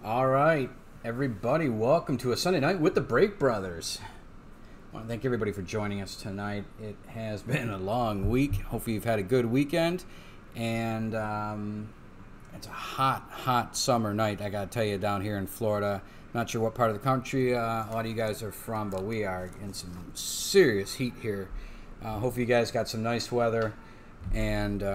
All right, everybody, welcome to a Sunday night with the Break Brothers. I want to thank everybody for joining us tonight. It has been a long week. Hopefully you've had a good weekend. And it's a hot summer night, I got to tell you, down here in Florida. Not sure what part of the country a lot of you guys are from, but we are in some serious heat here. Hopefully you guys got some nice weather. And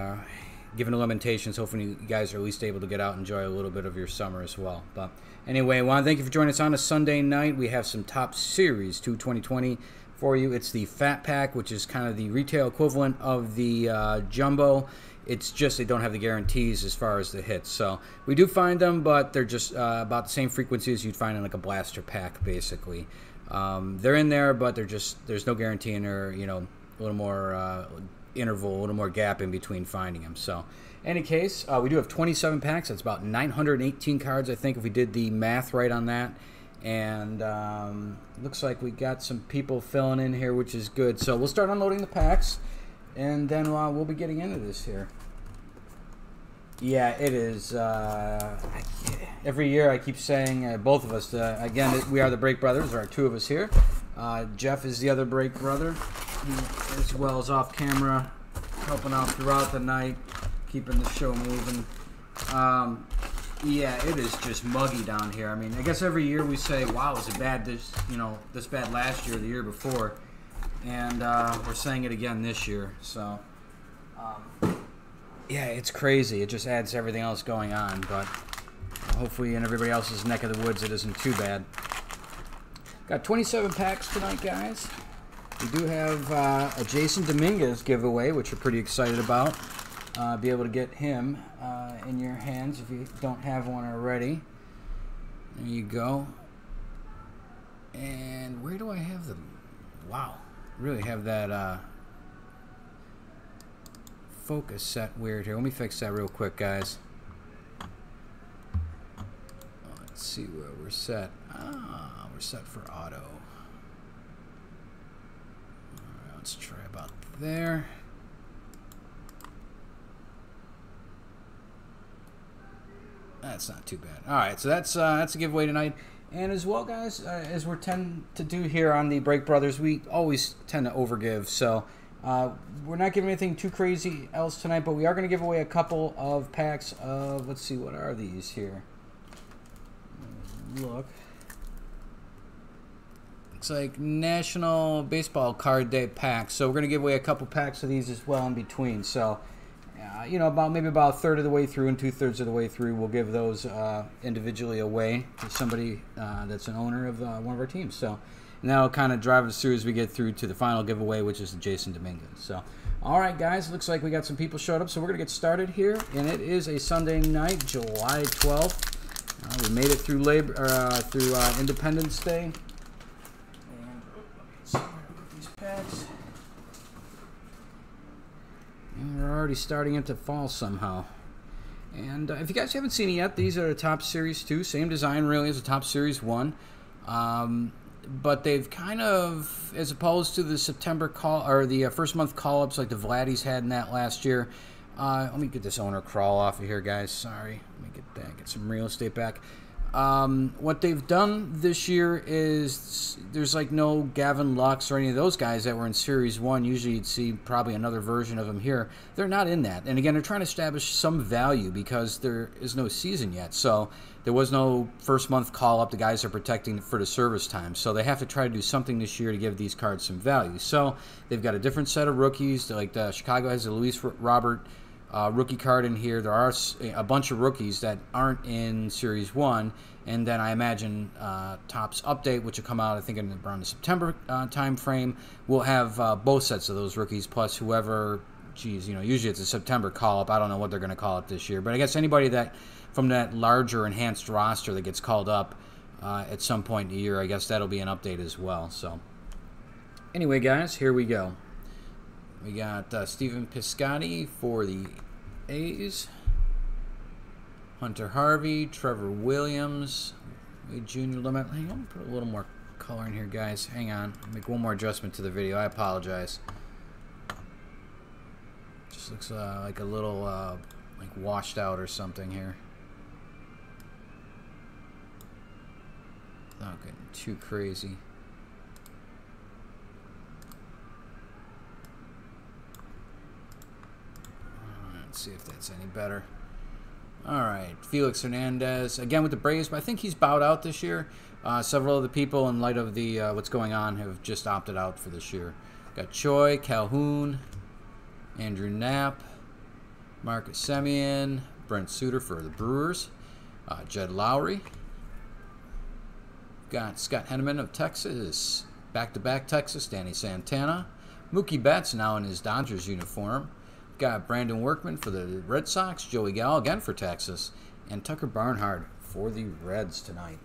given the limitations, hopefully you guys are at least able to get out and enjoy a little bit of your summer as well. But anyway, I want to thank you for joining us on a Sunday night. We have some Top Series 2 2020 for you. It's the Fat Pack, which is kind of the retail equivalent of the Jumbo. It's just they don't have the guarantees as far as the hits. So we do find them, but they're just about the same frequency as you'd find in like a blaster pack, basically. They're in there, but there's no guarantee in there, you know, a little more interval, a little more gap in between finding them. So in any case, we do have 27 packs. That's about 918 cards, I think, if we did the math right on that. And looks like we got some people filling in here, which is good. So we'll start unloading the packs, and then we'll be getting into this here. Yeah, it is. Every year I keep saying, both of us, again, we are the Break Brothers. There are two of us here. Jeff is the other Break Brother. He, as well as off camera, helping out throughout the night, keeping the show moving. Yeah, it is just muggy down here. I mean, I guess every year we say, "Wow, was it bad this bad last year, or the year before?" And we're saying it again this year. So, yeah, it's crazy. It just adds to everything else going on. But hopefully, in everybody else's neck of the woods, it isn't too bad. Got 27 packs tonight, guys. We do have a Jasson Dominguez giveaway, which we're pretty excited about. Be able to get him in your hands if you don't have one already. There you go. And where do I have them? Wow, really have that focus set weird here. Let me fix that real quick, guys. Let's see where we're set. We're set for auto. Alright, let's try about there. That's not too bad. Alright, so that's a giveaway tonight. And as well, guys, as we tend to do here on the Break Brothers, we always tend to overgive. So we're not giving anything too crazy else tonight, but we are going to give away a couple of packs of, let's see, what are these here? Look. It's like National Baseball Card Day packs. So we're going to give away a couple packs of these as well in between. So, you know, maybe about a third of the way through and 2/3 of the way through, we'll give those individually away to somebody that's an owner of one of our teams. So, and that'll kind of drive us through as we get through to the final giveaway, which is the Jasson Dominguez. So, all right, guys, looks like we got some people showed up. So we're going to get started here. And it is a Sunday night, July 12th. We made it through Independence Day. Packs. And we're already starting into fall somehow. And if you guys haven't seen it yet, these are the Top Series 2. Same design really as the Top Series 1. But they've kind of, as opposed to the September call or the first month call-ups like the Vladdies had in that last year. Let me get this owner crawl off of here, guys. Sorry. Let me get that. Get some real estate back. What they've done this year is there's like no Gavin Lux or any of those guys that were in Series 1. Usually you'd see probably another version of them here. They're not in that. And again, they're trying to establish some value because there is no season yet. So there was no first month call-up. The guys are protecting for the service time. So they have to try to do something this year to give these cards some value. So they've got a different set of rookies. Like Chicago has a Luis Robert rookie card in here. There are a bunch of rookies that aren't in Series 1, and then I imagine Topps Update, which will come out I think in around the September time frame, will have both sets of those rookies plus whoever, geez, you know, usually it's a September call-up. I don't know what they're going to call it this year, but I guess anybody that from that larger enhanced roster that gets called up at some point in the year, I guess that'll be an update as well. So anyway, guys, here we go. We got Stephen Piscotty for the A's, Hunter Harvey, Trevor Williams, Junior Limit. Hang on, put a little more color in here, guys. Hang on, make one more adjustment to the video. I apologize. Just looks like a little like washed out or something here. too crazy. Let's see if that's any better. All right, Felix Hernandez again with the Braves, but I think he's bowed out this year. Several of the people, in light of the what's going on, have just opted out for this year. Got Choi, Calhoun, Andrew Knapp, Marcus Semien, Brent Suter for the Brewers, Jed Lowry. Got Scott Henneman of Texas, back-to-back Texas, Danny Santana. Mookie Betts now in his Dodgers uniform. Got Brandon Workman for the Red Sox, Joey Gallo again for Texas, and Tucker Barnhart for the Reds tonight.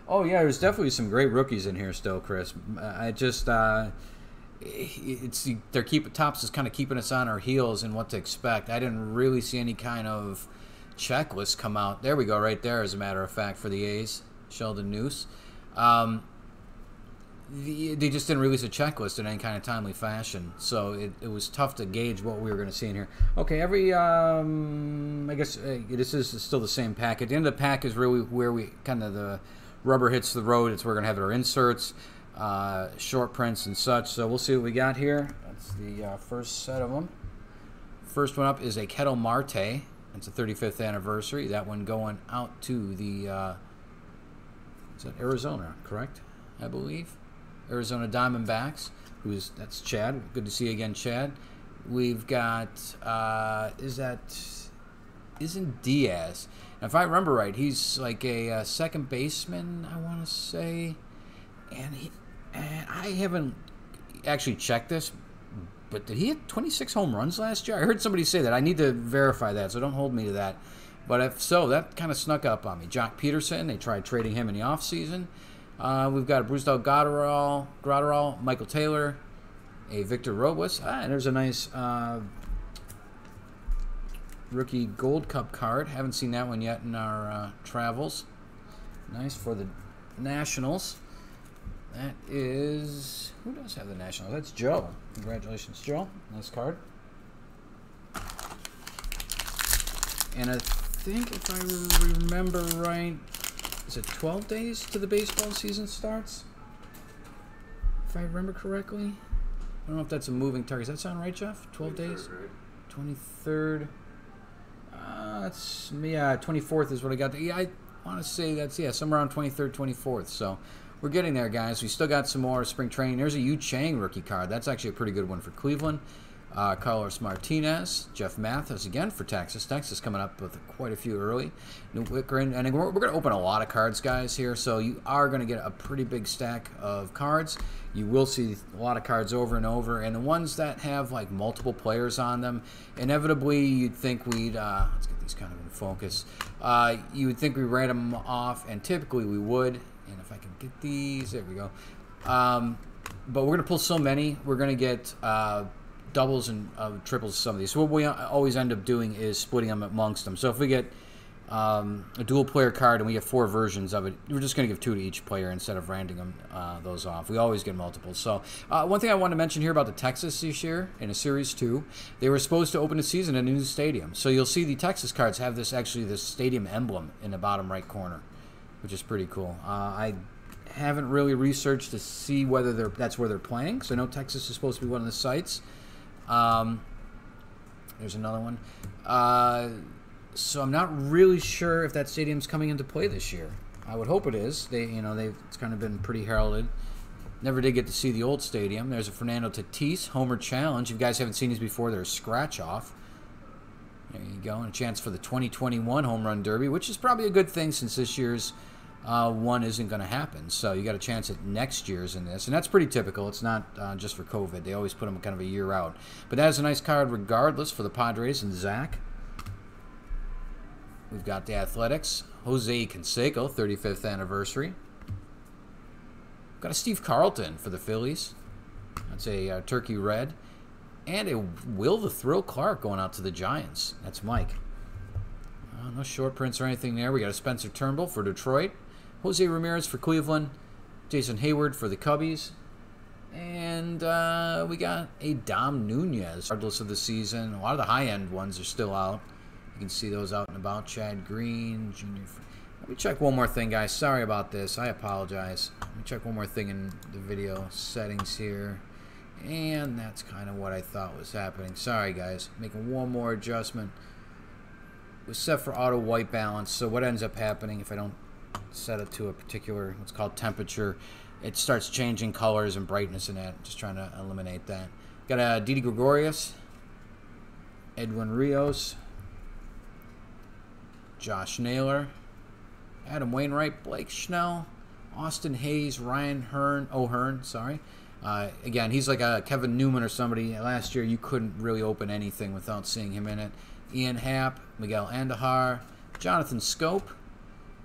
Oh yeah, there's definitely some great rookies in here still, Chris. I just they're Topps is kind of keeping us on our heels and what to expect. I didn't really see any kind of checklist come out. There we go, right there. As a matter of fact, for the A's, Sheldon Noose. They just didn't release a checklist in any kind of timely fashion, so it was tough to gauge what we were going to see in here. Okay, I guess this is still the same pack. At the end of the pack is really where we kind of the rubber hits the road. It's where we're going to have our inserts, short prints and such. So we'll see what we got here. That's the first set of them. First one up is a Ketel Marte. It's the 35th anniversary. That one going out to the is that Arizona, correct? I believe. Arizona Diamondbacks, that's Chad. Good to see you again, Chad. We've got isn't Diaz? Now, if I remember right, he's like a second baseman, I want to say, and I haven't actually checked this, but did he hit 26 home runs last year? I heard somebody say that. I need to verify that, so don't hold me to that. But if so, that kind of snuck up on me. Jock Peterson, they tried trading him in the offseason. We've got a Brusdell Gratterall, Michael Taylor, a Victor Robles. And there's a nice rookie Gold Cup card. Haven't seen that one yet in our travels. Nice for the Nationals. That is... Who does have the Nationals? That's Joe. Congratulations, Joe. Nice card. And I think if I remember right... Is it 12 days to the baseball season starts? If I remember correctly. I don't know if that's a moving target. Does that sound right, Jeff? 12 days? Right? 23rd. That's, yeah, 24th is what I got there. Yeah, I want to say that's, yeah, somewhere around 23rd, 24th. So we're getting there, guys. We still got some more spring training. There's a Yu Chang rookie card. That's actually a pretty good one for Cleveland. Carlos Martinez, Jeff Mathis again for Texas. Texas coming up with quite a few early. New Wickeren, and we're going to open a lot of cards, guys, here. So you are going to get a pretty big stack of cards. You will see a lot of cards over and over, and the ones that have like multiple players on them, inevitably you'd think we'd let's get these kind of in focus. You would think we read them off, and typically we would. And if I can get these, there we go. But we're going to pull so many. We're going to get doubles and triples of some of these. So what we always end up doing is splitting them amongst them. So if we get a dual player card and we get 4 versions of it, we're just going to give 2 to each player instead of rounding them those off. We always get multiples. So one thing I want to mention here about the Texas this year in a Series 2, they were supposed to open the season in a new stadium. So you'll see the Texas cards have this stadium emblem in the bottom right corner, which is pretty cool. I haven't really researched to see whether that's where they're playing. So I know Texas is supposed to be one of the sites. There's another one. So I'm not really sure if that stadium's coming into play this year. I would hope it is. It's kind of been pretty heralded. Never did get to see the old stadium. There's a Fernando Tatis Homer Challenge. If you guys haven't seen these before, they're a scratch off. There you go. And a chance for the 2021 Home Run Derby, which is probably a good thing since this year's one isn't going to happen. So you got a chance at next year's in this. And that's pretty typical. It's not just for COVID. They always put them kind of a year out. But that is a nice card regardless for the Padres and Zach. We've got the Athletics. Jose Canseco, 35th anniversary. We've got a Steve Carlton for the Phillies. That's a Turkey Red. And a Will the Thrill Clark going out to the Giants. That's Mike. No short prints or anything there. We got a Spencer Turnbull for Detroit. Jose Ramirez for Cleveland. Jason Hayward for the Cubbies. And we got a Dom Nunez. Regardless of the season, a lot of the high-end ones are still out. You can see those out and about. Chad Green, Jr. Let me check one more thing, guys. Sorry about this. I apologize. Let me check one more thing in the video settings here. And that's kind of what I thought was happening. Sorry, guys. Making one more adjustment. It was set for auto white balance. So what ends up happening if I don't set it to a particular, what's called temperature, it starts changing colors and brightness in that. Just trying to eliminate that. Got a Didi Gregorius, Edwin Rios, Josh Naylor, Adam Wainwright, Blake Schnell, Austin Hayes, Ryan O'Hearn, sorry. Again, he's like a Kevin Newman or somebody. Last year, you couldn't really open anything without seeing him in it. Ian Happ, Miguel Andahar, Jonathan Scope.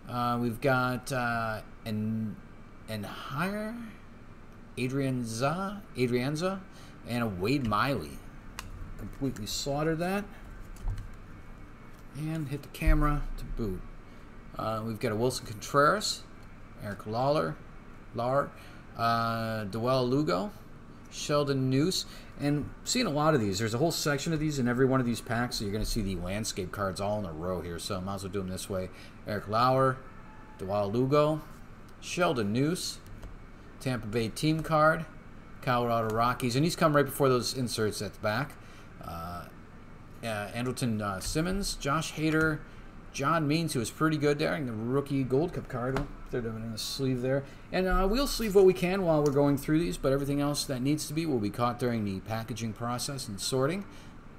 We've got Enhire, Adrianza, and a Wade Miley. Completely slaughtered that. And hit the camera to boot. We've got a Wilson Contreras, Eric Lawler, Dewell Lugo, Sheldon Noose, and seeing a lot of these. There's a whole section of these in every one of these packs, so you're going to see the landscape cards all in a row here, so I might as well do them this way. Eric Lauer, Dewell Lugo, Sheldon Noose, Tampa Bay team card, Colorado Rockies, and these come right before those inserts at the back. Andrelton Simmons, Josh Hader, John Means, who was pretty good there, and the rookie Gold Cup card. They're doing in the sleeve there. And we'll sleeve what we can while we're going through these, but everything else that needs to be will be caught during the packaging process and sorting.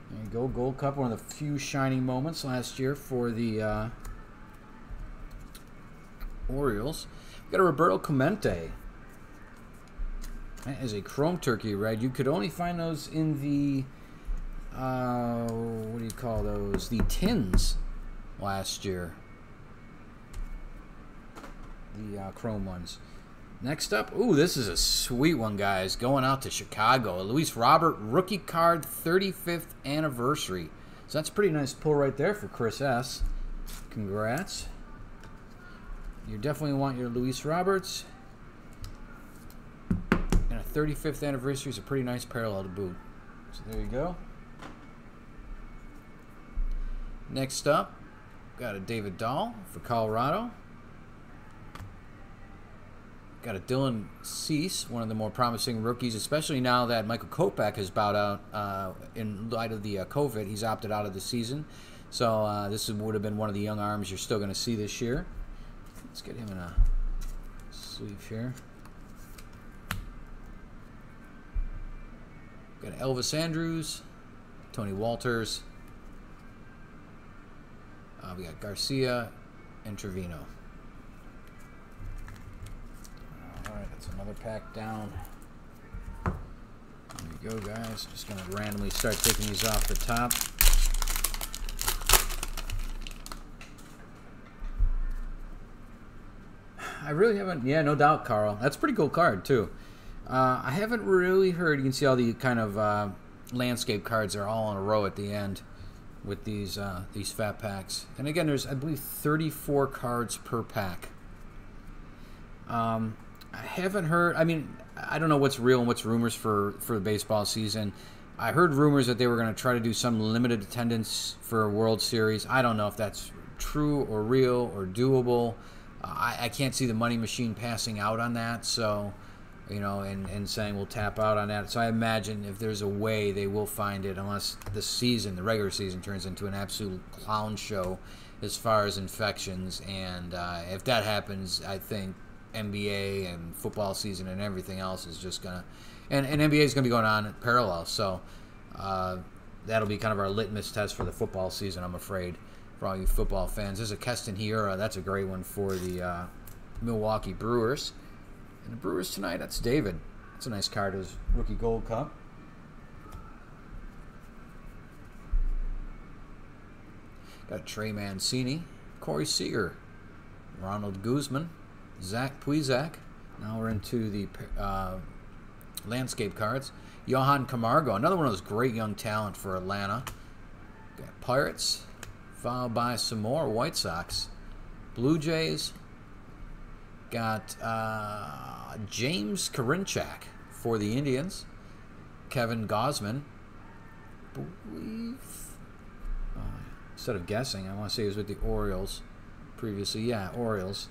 There you go, Gold Cup, one of the few shining moments last year for the Orioles. We've got a Roberto Clemente. That is a Chrome Turkey red. You could only find those in the, what do you call those? The tins last year. The Chrome ones. Next up, ooh, this is a sweet one, guys. Going out to Chicago. A Luis Robert rookie card, 35th anniversary. So that's a pretty nice pull right there for Chris S. Congrats. You definitely want your Luis Roberts. And a 35th anniversary is a pretty nice parallel to boot. So there you go. Next up, got a David Dahl for Colorado. Got a Dylan Cease, one of the more promising rookies, especially now that Michael Kopech has bowed out in light of the COVID. He's opted out of the season. So this would have been one of the young arms you're still going to see this year. Let's get him in a sleeve here. Got Elvis Andrews, Tony Walters. We got Garcia and Trevino. Alright, that's another pack down. There you go, guys. Just going to randomly start taking these off the top. I really haven't, yeah, no doubt, Carl. That's a pretty cool card, too. I haven't really heard, you can see all the kind of landscape cards are all in a row at the end with these fat packs. And again, there's, I believe, 34 cards per pack. I haven't heard, I mean, I don't know what's real and what's rumors for the baseball season. I heard rumors that they were going to try to do some limited attendance for a World Series. I don't know if that's true or real or doable. I can't see the money machine passing out on that, so, you know, and saying we'll tap out on that. So I imagine if there's a way, they will find it, unless the season, the regular season, turns into an absolute clown show as far as infections. And if that happens, I think NBA and football season and everything else is just going to, and NBA is going to be going on parallel. So that'll be kind of our litmus test for the football season, I'm afraid, for all you football fans. There's a Keston Hiura. That's a great one for the Milwaukee Brewers. And the Brewers tonight, that's David. That's a nice card, his rookie Gold Cup. Got Trey Mancini, Corey Seager, Ronald Guzman, Zach Puizak. Now we're into the landscape cards. Johan Camargo, another one of those great young talent for Atlanta. Got Pirates, followed by some more White Sox. Blue Jays. Got James Karinchak for the Indians. Kevin Gausman. Believe, instead of guessing, I want to say he was with the Orioles previously. Yeah, Orioles.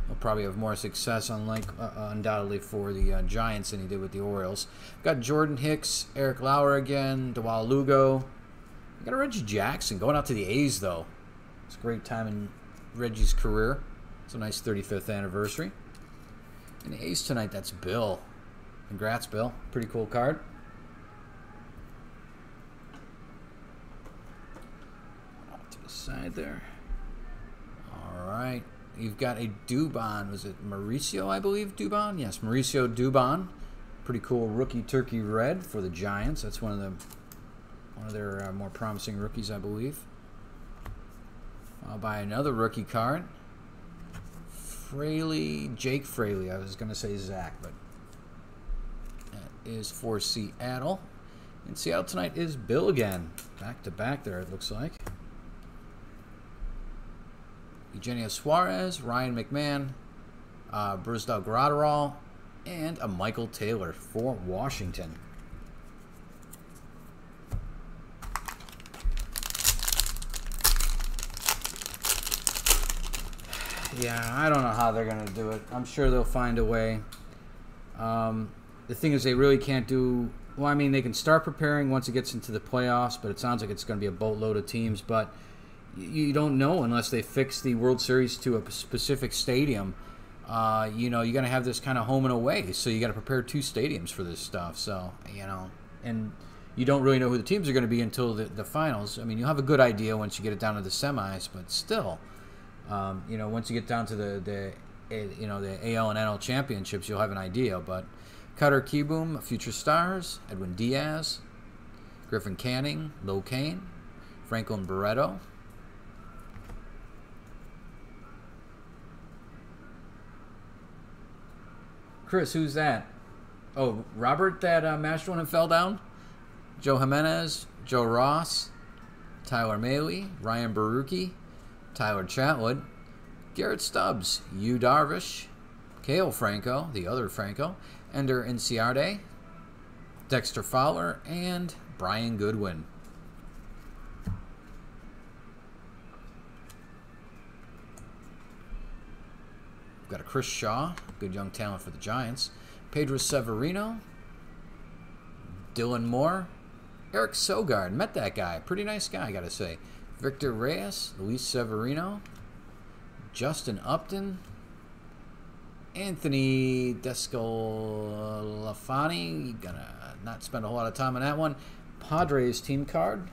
He'll probably have more success, undoubtedly, for the Giants than he did with the Orioles. We've got Jordan Hicks, Eric Lauer again, Dewal Lugo. We got a Reggie Jackson going out to the A's, though. It's a great time in Reggie's career. It's a nice 35th anniversary. And the A's tonight, that's Bill. Congrats, Bill. Pretty cool card. Off to the side there. All right. You've got a Dubon. Was it Mauricio, I believe, Dubon? Yes, Mauricio Dubon. Pretty cool rookie turkey red for the Giants. That's one of their more promising rookies, I believe. Followed by another rookie card. Jake Fraley. I was going to say Zach, but that is for Seattle. And Seattle tonight is Bill again. Back to back there, it looks like. Eugenio Suarez, Ryan McMahon, Brusdar Graterol, and a Michael Taylor for Washington. Yeah, I don't know how they're going to do it. I'm sure they'll find a way. The thing is, they really can't do... Well, I mean, they can start preparing once it gets into the playoffs, but it sounds like it's going to be a boatload of teams. But you don't know unless they fix the World Series to a specific stadium. You're going to have this kind of home and away, so you got to prepare 2 stadiums for this stuff. So, and you don't really know who the teams are going to be until the finals. I mean, you'll have a good idea once you get it down to the semis, but still... once you get down to the AL and NL championships, you'll have an idea. But Cutter Kieboom, Future Stars, Edwin Diaz, Griffin Canning, Lo Cain, Franklin Barreto. Chris, who's that? Oh, Robert, that mashed one and fell down? Joe Jimenez, Joe Ross, Tyler Mahle, Ryan Barucki, Tyler Chatwood, Garrett Stubbs, Yu Darvish, Cale Franco, the other Franco, Ender Inciarte, Dexter Fowler, and Brian Goodwin. We've got a Chris Shaw, good young talent for the Giants, Pedro Severino, Dylan Moore, Eric Sogard, met that guy, pretty nice guy, I gotta say. Victor Reyes, Luis Severino, Justin Upton, Anthony Descalafani. Gonna not spend a whole lot of time on that one. Padres team card.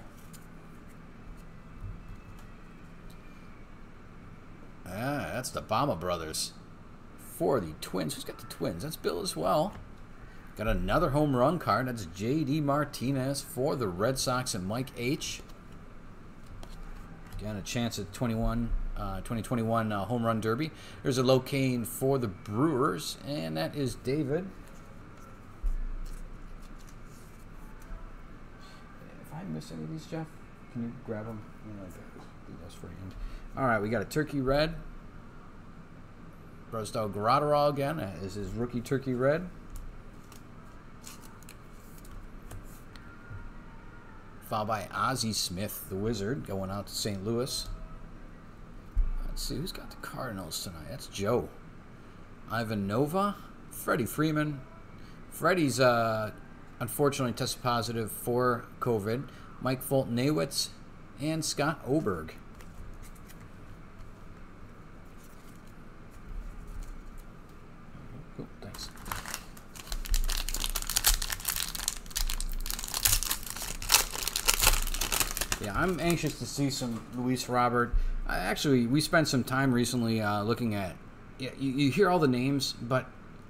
That's the Bama brothers for the Twins. Who's got the Twins? That's Bill as well. Got another home run card. That's J.D. Martinez for the Red Sox and Mike H. Got a chance at 2021 home run derby. There's a Lo Cain for the Brewers, and that is David. If I miss any of these, Jeff, can you grab them? All right, we got a turkey red. Brusdar Graterol again. That is his rookie turkey red. Followed by Ozzie Smith, the Wizard, going out to St. Louis. Let's see, who's got the Cardinals tonight? That's Joe. Ivan Nova, Freddie Freeman. Freddie's unfortunately tested positive for COVID. Mike Fulton-Nawitz and Scott Oberg. Oh, thanks. Yeah, I'm anxious to see some Luis Robert. Actually, we spent some time recently looking at. You hear all the names, but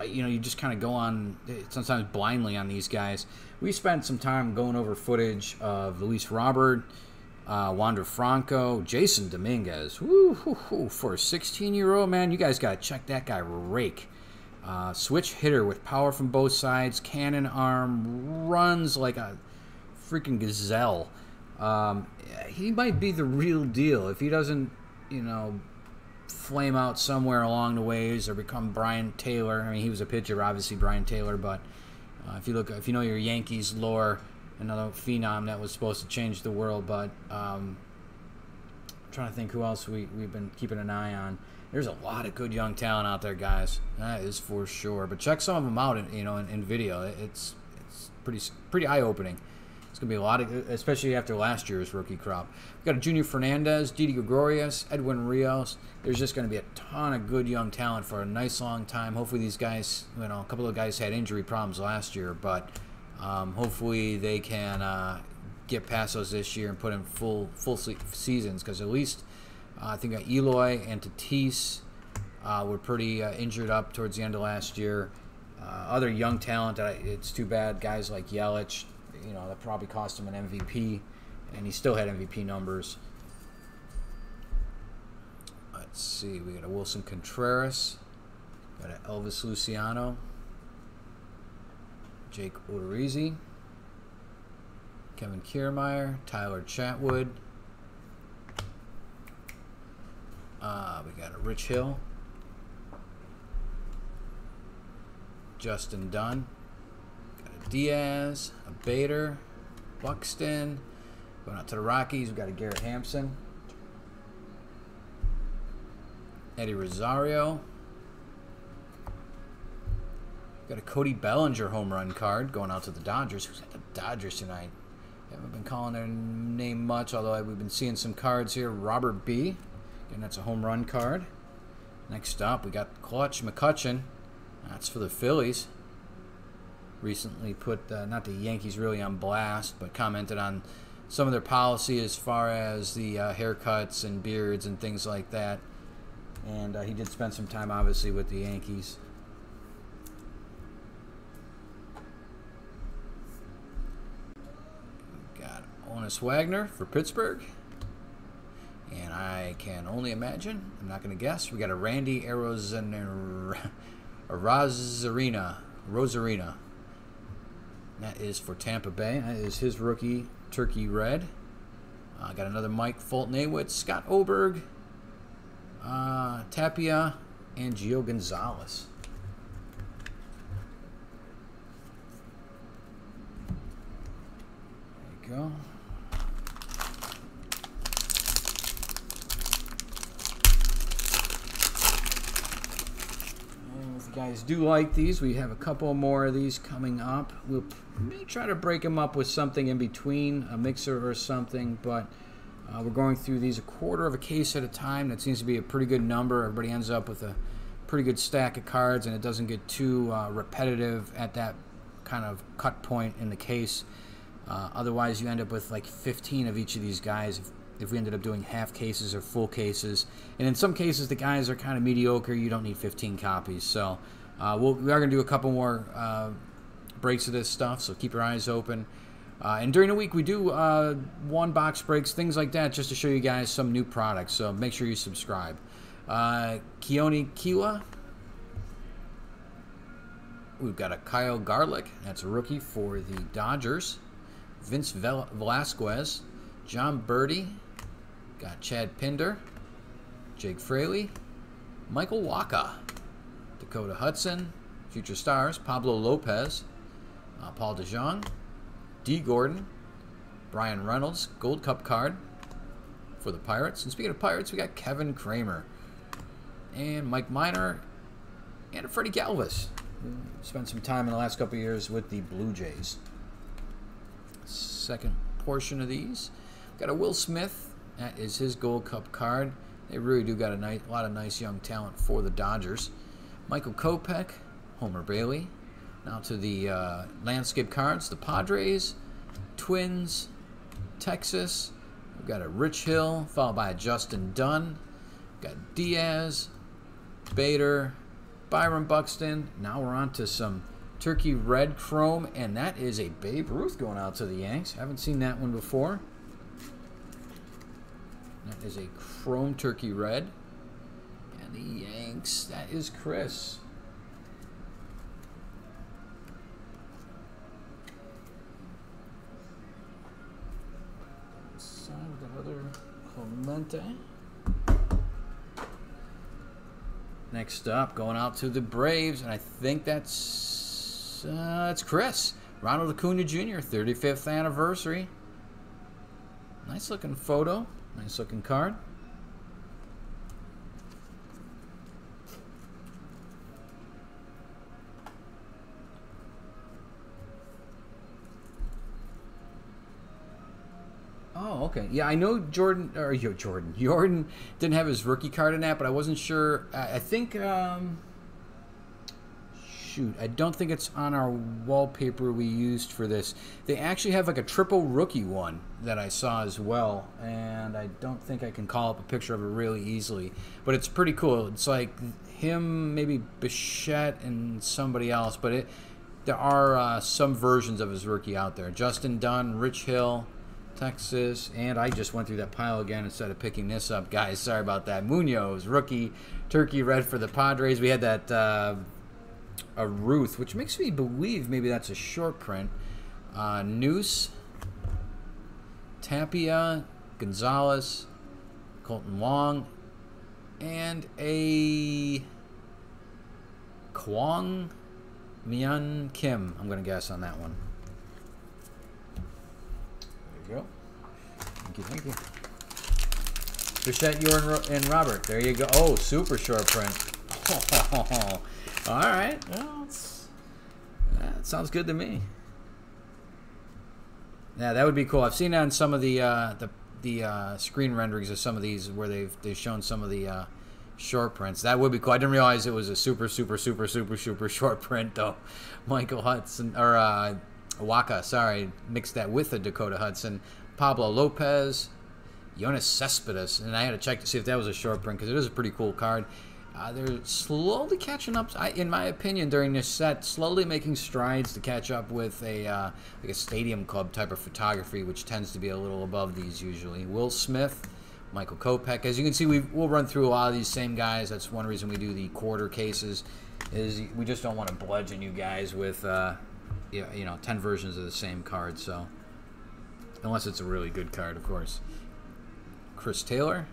you just kind of go on sometimes blindly on these guys. We spent some time going over footage of Luis Robert, Wander Franco, Jasson Dominguez. Woo, for a 16-year-old, man, you guys got to check that guy rake. Switch hitter with power from both sides, cannon arm, runs like a freaking gazelle. He might be the real deal if he doesn't, flame out somewhere along the ways or become Brian Taylor. I mean, he was a pitcher, obviously, Brian Taylor, but if you know your Yankees lore, another phenom that was supposed to change the world, but I'm trying to think who else we've been keeping an eye on. There's a lot of good young talent out there, guys. That is for sure. But check some of them out, in video. It's pretty eye-opening. It's going to be a lot of, especially after last year's rookie crop. We've got a Junior Fernandez, Didi Gregorius, Edwin Rios. There's just going to be a ton of good young talent for a nice long time. Hopefully these guys, a couple of guys had injury problems last year, but hopefully they can get past those this year and put in full seasons, because at least I think Eloy and Tatis were pretty injured up towards the end of last year. Other young talent, it's too bad. Guys like Yelich, that probably cost him an MVP, and he still had MVP numbers. Let's see, we got a Wilson Contreras, got an Elvis Luciano, Jake Odorizzi, Kevin Kiermaier, Tyler Chatwood. We got a Rich Hill, Justin Dunn, got a Diaz, a Bader, Buxton. Going out to the Rockies, we've got a Garrett Hampson, Eddie Rosario. Got a Cody Bellinger home run card going out to the Dodgers. Who's at the Dodgers tonight? Haven't been calling their name much, although we've been seeing some cards here. Robert B. Again, that's a home run card. Next up, we got Clutch McCutcheon. That's for the Phillies. Recently put, not the Yankees really on blast, but commented on some of their policy as far as the haircuts and beards and things like that. And he did spend some time, obviously, with the Yankees. Honus Wagner for Pittsburgh. And I can only imagine, I'm not going to guess, we got a Randy Rosarina. That is for Tampa Bay. That is his rookie turkey red. Got another Mike Fulton-Awitz, Scott Oberg, Tapia, and Gio Gonzalez. There you go. Guys do like these. We have a couple more of these coming up. We'll maybe try to break them up with something in between, a mixer or something, but we're going through these a quarter of a case at a time. That seems to be a pretty good number. Everybody ends up with a pretty good stack of cards, and it doesn't get too repetitive at that kind of cut point in the case. Otherwise, you end up with like 15 of each of these guys if we ended up doing half cases or full cases. And in some cases, the guys are kind of mediocre. You don't need 15 copies. So we are going to do a couple more breaks of this stuff, so keep your eyes open. And during the week, we do one-box breaks, things like that, just to show you guys some new products. So make sure you subscribe. Keone Kiwa. We've got a Kyle Garlick. That's a rookie for the Dodgers. Vince Velasquez. John Birdie. Got Chad Pinder, Jake Fraley, Michael Wacha, Dakota Hudson, Future Stars, Pablo Lopez, Paul DeJong, D. Gordon, Brian Reynolds, Gold Cup card for the Pirates. And speaking of Pirates, we got Kevin Kramer and Mike Minor and Freddie Galvis. Spent some time in the last couple of years with the Blue Jays. Second portion of these. Got a Will Smith. That is his Gold Cup card. They really do got a lot of nice young talent for the Dodgers. Michael Kopech, Homer Bailey. Now to the landscape cards. The Padres, Twins, Texas. We've got a Rich Hill, followed by a Justin Dunn. We've got Diaz, Bader, Byron Buxton. Now we're on to some turkey red chrome, and that is a Babe Ruth going out to the Yanks. Haven't seen that one before. That is a chrome turkey red. And the Yanks, that is Chris. Side with another Clemente. Next up, going out to the Braves, and I think that's Chris. Ronald Acuna Jr., 35th anniversary. Nice looking photo. Nice looking card. Okay. Yeah, I know Jordan didn't have his rookie card in that, but I wasn't sure. I think, shoot, I don't think it's on our wallpaper we used for this. They actually have like a triple rookie one that I saw as well, and I don't think I can call up a picture of it really easily, but it's pretty cool. It's like him, maybe Bichette, and somebody else, but there are some versions of his rookie out there. Justin Dunn, Rich Hill, Texas, and I just went through that pile again instead of picking this up, guys. Sorry about that. Munoz, rookie, turkey red for the Padres. We had that a Ruth, which makes me believe maybe that's a short print. Noose, Tapia, Gonzalez, Colton Wong, and a Kwang Mian Kim. I'm going to guess on that one. There you go. Thank you, thank you. Bichette, you and Robert. There you go. Oh, super short print. Oh, all right. Well, that sounds good to me. Yeah, that would be cool. I've seen on some of the screen renderings of some of these where they've shown some of the short prints. That would be cool. I didn't realize it was a super short print though. Michael Hudson or Waka, sorry, mixed that with a Dakota Hudson. Pablo Lopez, Yoenis Cespedes, and I had to check to see if that was a short print because it is a pretty cool card. They're slowly catching up, in my opinion, during this set, slowly making strides to catch up with like a stadium club type of photography, which tends to be a little above these usually. Will Smith, Michael Kopech. As you can see, we'll run through a lot of these same guys. That's one reason we do the quarter cases, is we just don't want to bludgeon you guys with 10 versions of the same card. So, unless it's a really good card, of course. Chris Taylor.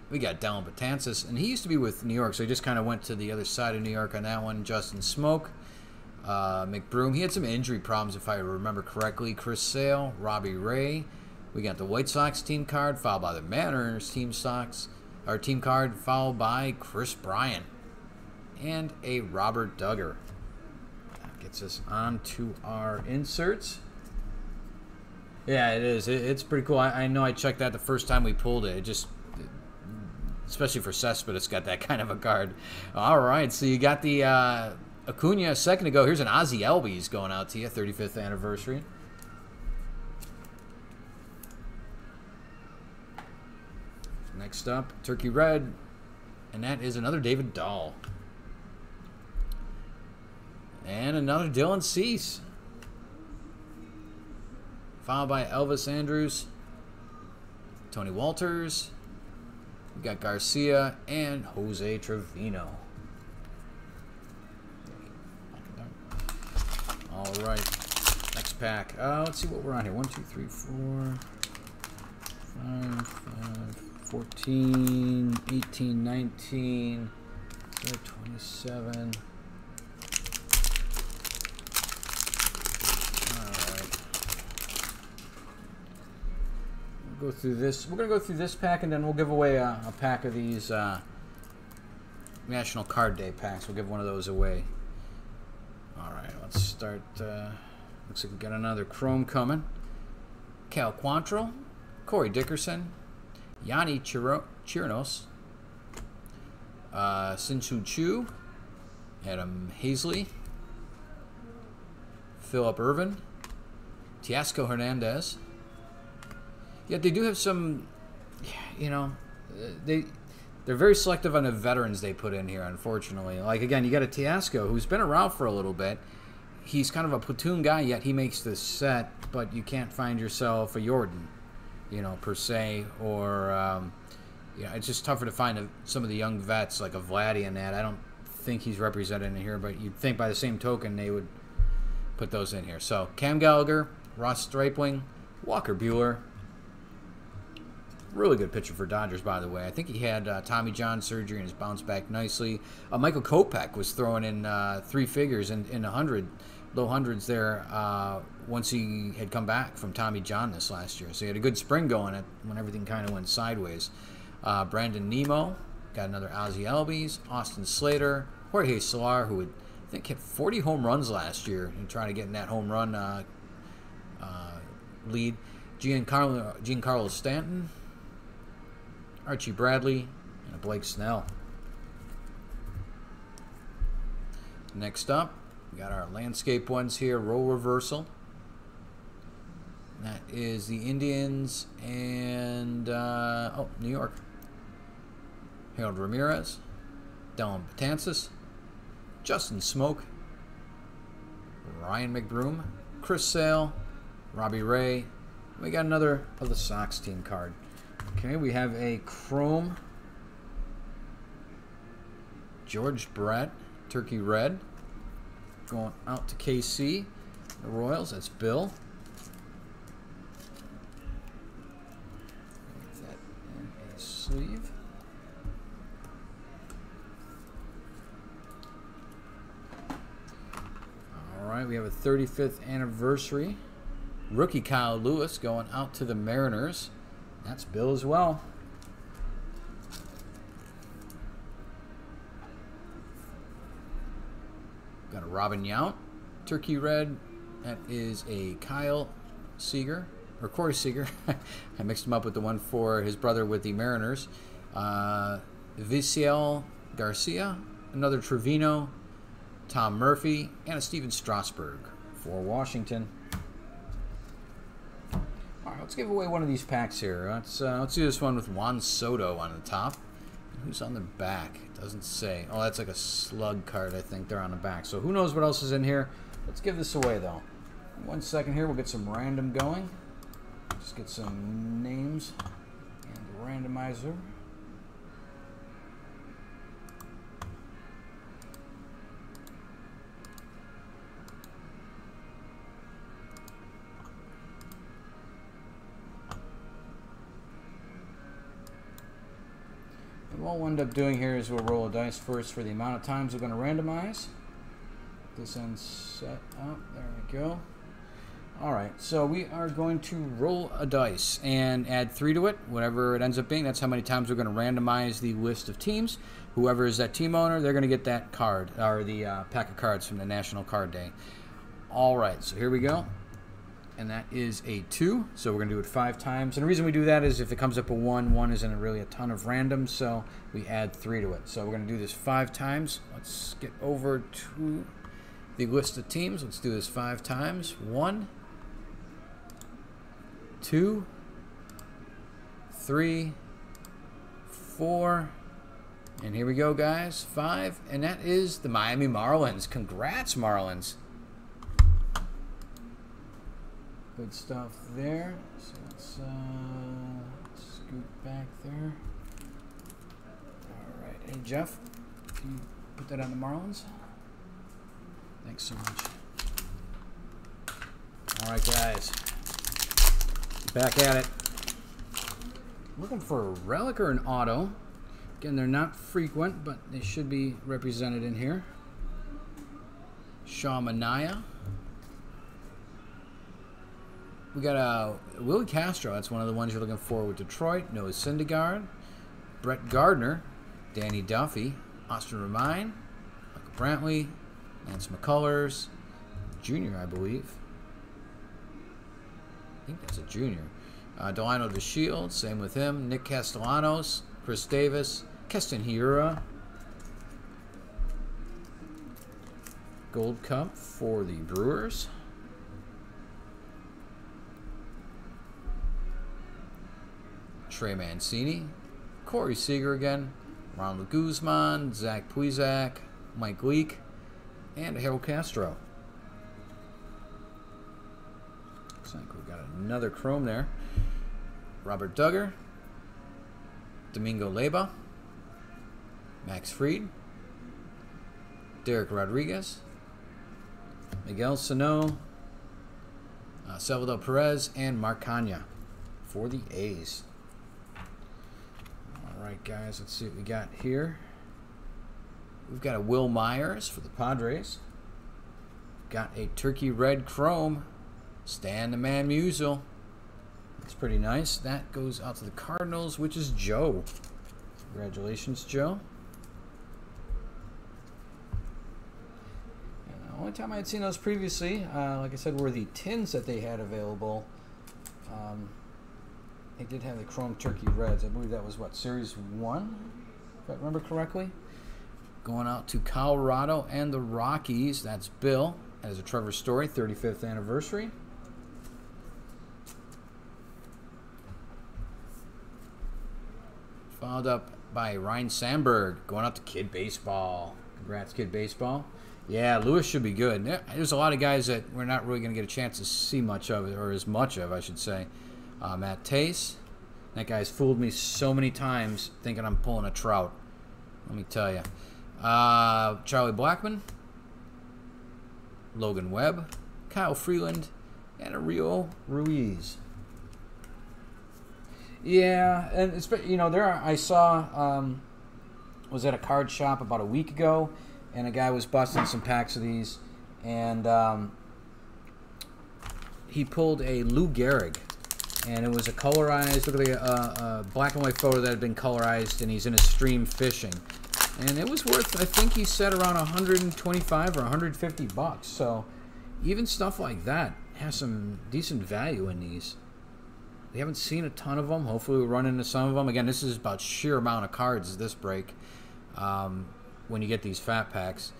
We got Dellin Betances, and he used to be with New York, so he just kind of went to the other side of New York on that one. Justin Smoke, McBroom. He had some injury problems, if I remember correctly. Chris Sale, Robbie Ray. We got the White Sox team card, followed by the Mariners team card, followed by Chris Bryant, and a Robert Duggar. That gets us on to our inserts. Yeah, it is. It's pretty cool. I know I checked that the first time we pulled it. It just... especially for Cespedes, it's got that kind of a card. All right, so you got the Acuna a second ago. Here's an Ozzie Albies going out to you, 35th anniversary. Next up, Turkey Red, and that is another David Dahl. And another Dylan Cease. Followed by Elvis Andrus, Tony Walters. We got Garcia and Jose Trevino. All right, next pack. Let's see what we're on here. 1, 2, 3, 4, 5, 14, 18, 19, 27. Go through this. We're going to go through this pack, and then we'll give away a pack of these National Card Day packs. We'll give one of those away. All right, let's start. Looks like we got another Chrome coming. Cal Quantrill, Corey Dickerson, Yanni Chirinos, Sin-Soo Choo, Adam Hazley, Phillip Ervin, Teoscar Hernandez. Yet they do have some, they're very selective on the veterans they put in here, unfortunately. Like, again, you got a Teoscar who's been around for a little bit. He's kind of a platoon guy, yet he makes this set, but you can't find yourself a Jordan, per se, or, it's just tougher to find some of the young vets, like a Vladdy and that. I don't think he's represented in here, but you'd think by the same token they would put those in here. So, Cam Gallagher, Ross Stripling, Walker Buehler. Really good pitcher for Dodgers, by the way. I think he had Tommy John surgery and has bounced back nicely. Michael Kopech was throwing in 3 figures in low hundreds there once he had come back from Tommy John this last year. So he had a good spring going when everything kind of went sideways. Brandon Nimmo, got another Ozzie Albies. Austin Slater, Jorge Soler, who would, I think, hit 40 home runs last year and trying to get in that home run lead. Giancarlo Stanton, Archie Bradley, and a Blake Snell. Next up, we got our landscape ones here, role reversal. That is the Indians and, New York. Harold Ramirez, Dylan Betances, Justin Smoke, Ryan McBroom, Chris Sale, Robbie Ray. We got another of the Sox team card. Okay, we have a chrome George Brett, Turkey Red, going out to KC, the Royals. That's Bill. Get that in a sleeve. All right, we have a 35th anniversary rookie Kyle Lewis going out to the Mariners. That's Bill as well. Got a Robin Yount, Turkey Red. That is a Kyle Seager, or Corey Seager. I mixed him up with the one for his brother with the Mariners. Visiel Garcia, another Trevino, Tom Murphy, and a Steven Strasburg for Washington. All right, let's give away one of these packs here. Let's do this one with Juan Soto on the top. Who's on the back? It doesn't say. Oh, that's like a slug card, I think. They're on the back. So who knows what else is in here. Let's give this away, though. 1 second here. We'll get some random going. Just get some names and the randomizer. What we'll end up doing here is we'll roll a dice first for the amount of times we're going to randomize. This end set up. There we go. Alright, so we are going to roll a dice and add 3 to it, whatever it ends up being. That's how many times we're going to randomize the list of teams. Whoever is that team owner, they're going to get that card, or the pack of cards from the National Card Day. Alright, so here we go. And that is a 2, so we're going to do it 5 times. And the reason we do that is if it comes up a 1, 1 isn't really a ton of random, so we add 3 to it. So we're going to do this 5 times. Let's get over to the list of teams. Let's do this 5 times. 1, 2, 3, 4, and here we go, guys. 5, and that is the Miami Marlins. Congrats, Marlins. Good stuff there. So let's scoot back there. All right. Hey, Jeff, can you put that on the Marlins? Thanks so much. All right, guys. Back at it. Looking for a relic or an auto. Again, they're not frequent, but they should be represented in here. Shaw Manaea. We got Willie Castro. That's one of the ones you're looking for with Detroit. Noah Syndergaard, Brett Gardner, Danny Duffy, Austin Romine, Michael Brantley, Lance McCullers, junior, I believe. I think that's a junior. Delino DeShields, same with him. Nick Castellanos, Chris Davis, Keston Hiura. Gold Cup for the Brewers. Trey Mancini, Corey Seager again, Ronald Guzman, Zach Puizak, Mike Leake, and Harold Castro. Looks like we've got another chrome there. Robert Duggar, Domingo Leyba, Max Fried, Derek Rodriguez, Miguel Sano, Salvador Perez, and Mark Kanya for the A's. Alright, guys, let's see what we got here. We've got a Will Myers for the Padres. Got a Turkey Red Chrome, Stan the Man Musial. That's pretty nice. That goes out to the Cardinals, which is Joe. Congratulations, Joe. And the only time I had seen those previously, like I said, were the tins that they had available They did have the Chrome Turkey Reds. I believe that was, what, Series 1, if I remember correctly. Going out to Colorado and the Rockies. That's Bill. That is a Trevor Story, 35th anniversary. Followed up by Ryan Sandberg. Going out to Kid Baseball. Congrats, Kid Baseball. Yeah, Lewis should be good. There's a lot of guys that we're not really going to get a chance to see much of, or as much of, I should say. Matt Tace. That guy's fooled me so many times thinking I'm pulling a Trout. Let me tell you. Charlie Blackmon. Logan Webb. Kyle Freeland. And a Rio Ruiz. Yeah, and it's, you know, I saw, was at a card shop about a week ago, and a guy was busting some packs of these, and he pulled a Lou Gehrig, and it was a colorized, look at a black and white photo that had been colorized, and he's in a stream fishing, and it was worth, I think he said, around 125 or 150 bucks. So even stuff like that has some decent value in these. We haven't seen a ton of them. Hopefully we'll run into some of them. Again, this is about sheer amount of cards this break when you get these fat packs.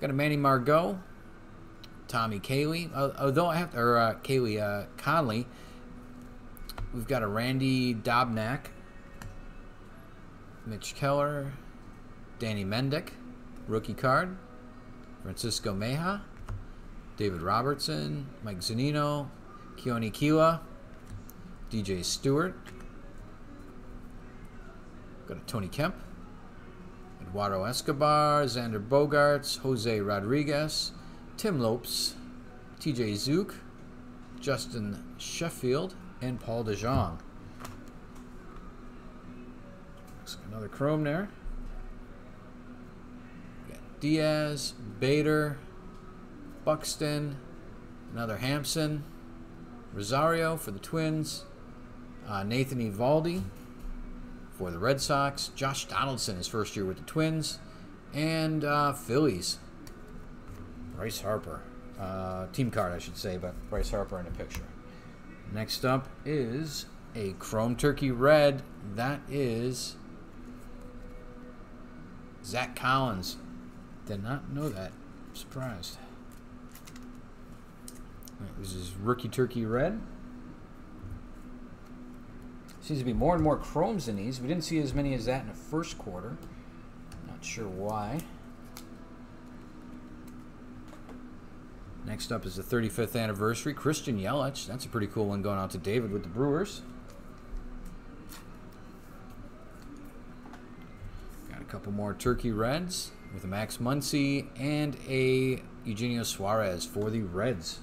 Got a Manny Margot, Tommy Cayley, although I have to, or Cayley Conley. We've got a Randy Dobnak, Mitch Keller, Danny Mendick, rookie card, Francisco Meja, David Robertson, Mike Zunino, Keone Kela, DJ Stewart. Got a Tony Kemp, Eduardo Escobar, Xander Bogaerts, Jose Rodriguez, Tim Lopes, TJ Zook, Justin Sheffield, and Paul DeJong. Looks like another Chrome there. We got Diaz, Bader, Buxton, another Hampson, Rosario for the Twins, Nathan Eovaldi for the Red Sox, Josh Donaldson his first year with the Twins, and Phillies, Bryce Harper. Team card, I should say, but Bryce Harper in the picture. Next up is a Chrome Turkey Red. That is Zach Collins. Did not know that. I'm surprised. This is Rookie Turkey Red. Seems to be more and more Chromes in these. We didn't see as many as that in the first quarter. Not sure why. Next up is the 35th anniversary. Christian Yelich. That's a pretty cool one going out to David with the Brewers. Got a couple more Turkey Reds with a Max Muncy and a Eugenio Suarez for the Reds.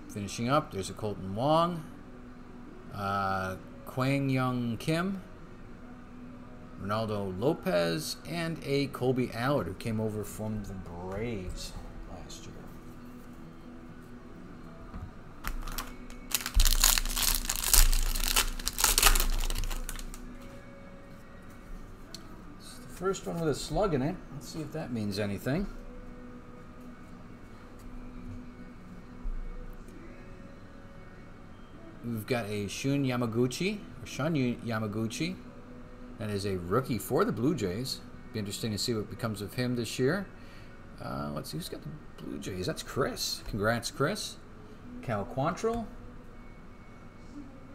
Finishing up, there's a Colton Wong, Kwang Young Kim, Ronaldo Lopez, and a Colby Allard who came over from the Braves last year. It's the first one with a slug in it. Let's see if that means anything. We've got a Shun Yamaguchi. That is a rookie for the Blue Jays. Be interesting to see what becomes of him this year. Let's see who's got the Blue Jays. That's Chris. Congrats, Chris. Cal Quantrill.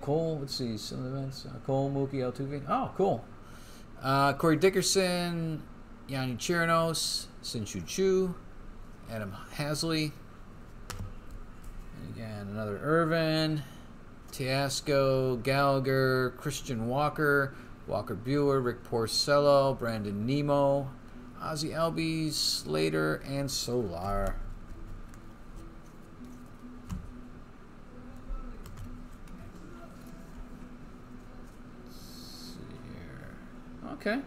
Cole, let's see, some events. Cole, Mookie, Altuve. Oh, cool. Corey Dickerson, Yanni Chirinos, Sin-Chu Chu, Adam Hasley. And again, another Irvin. Teoscar, Gallagher, Christian Walker, Walker Buehler, Rick Porcello, Brandon Nemo, Ozzie Albies, Slater, and Solar. Let's see here. Okay.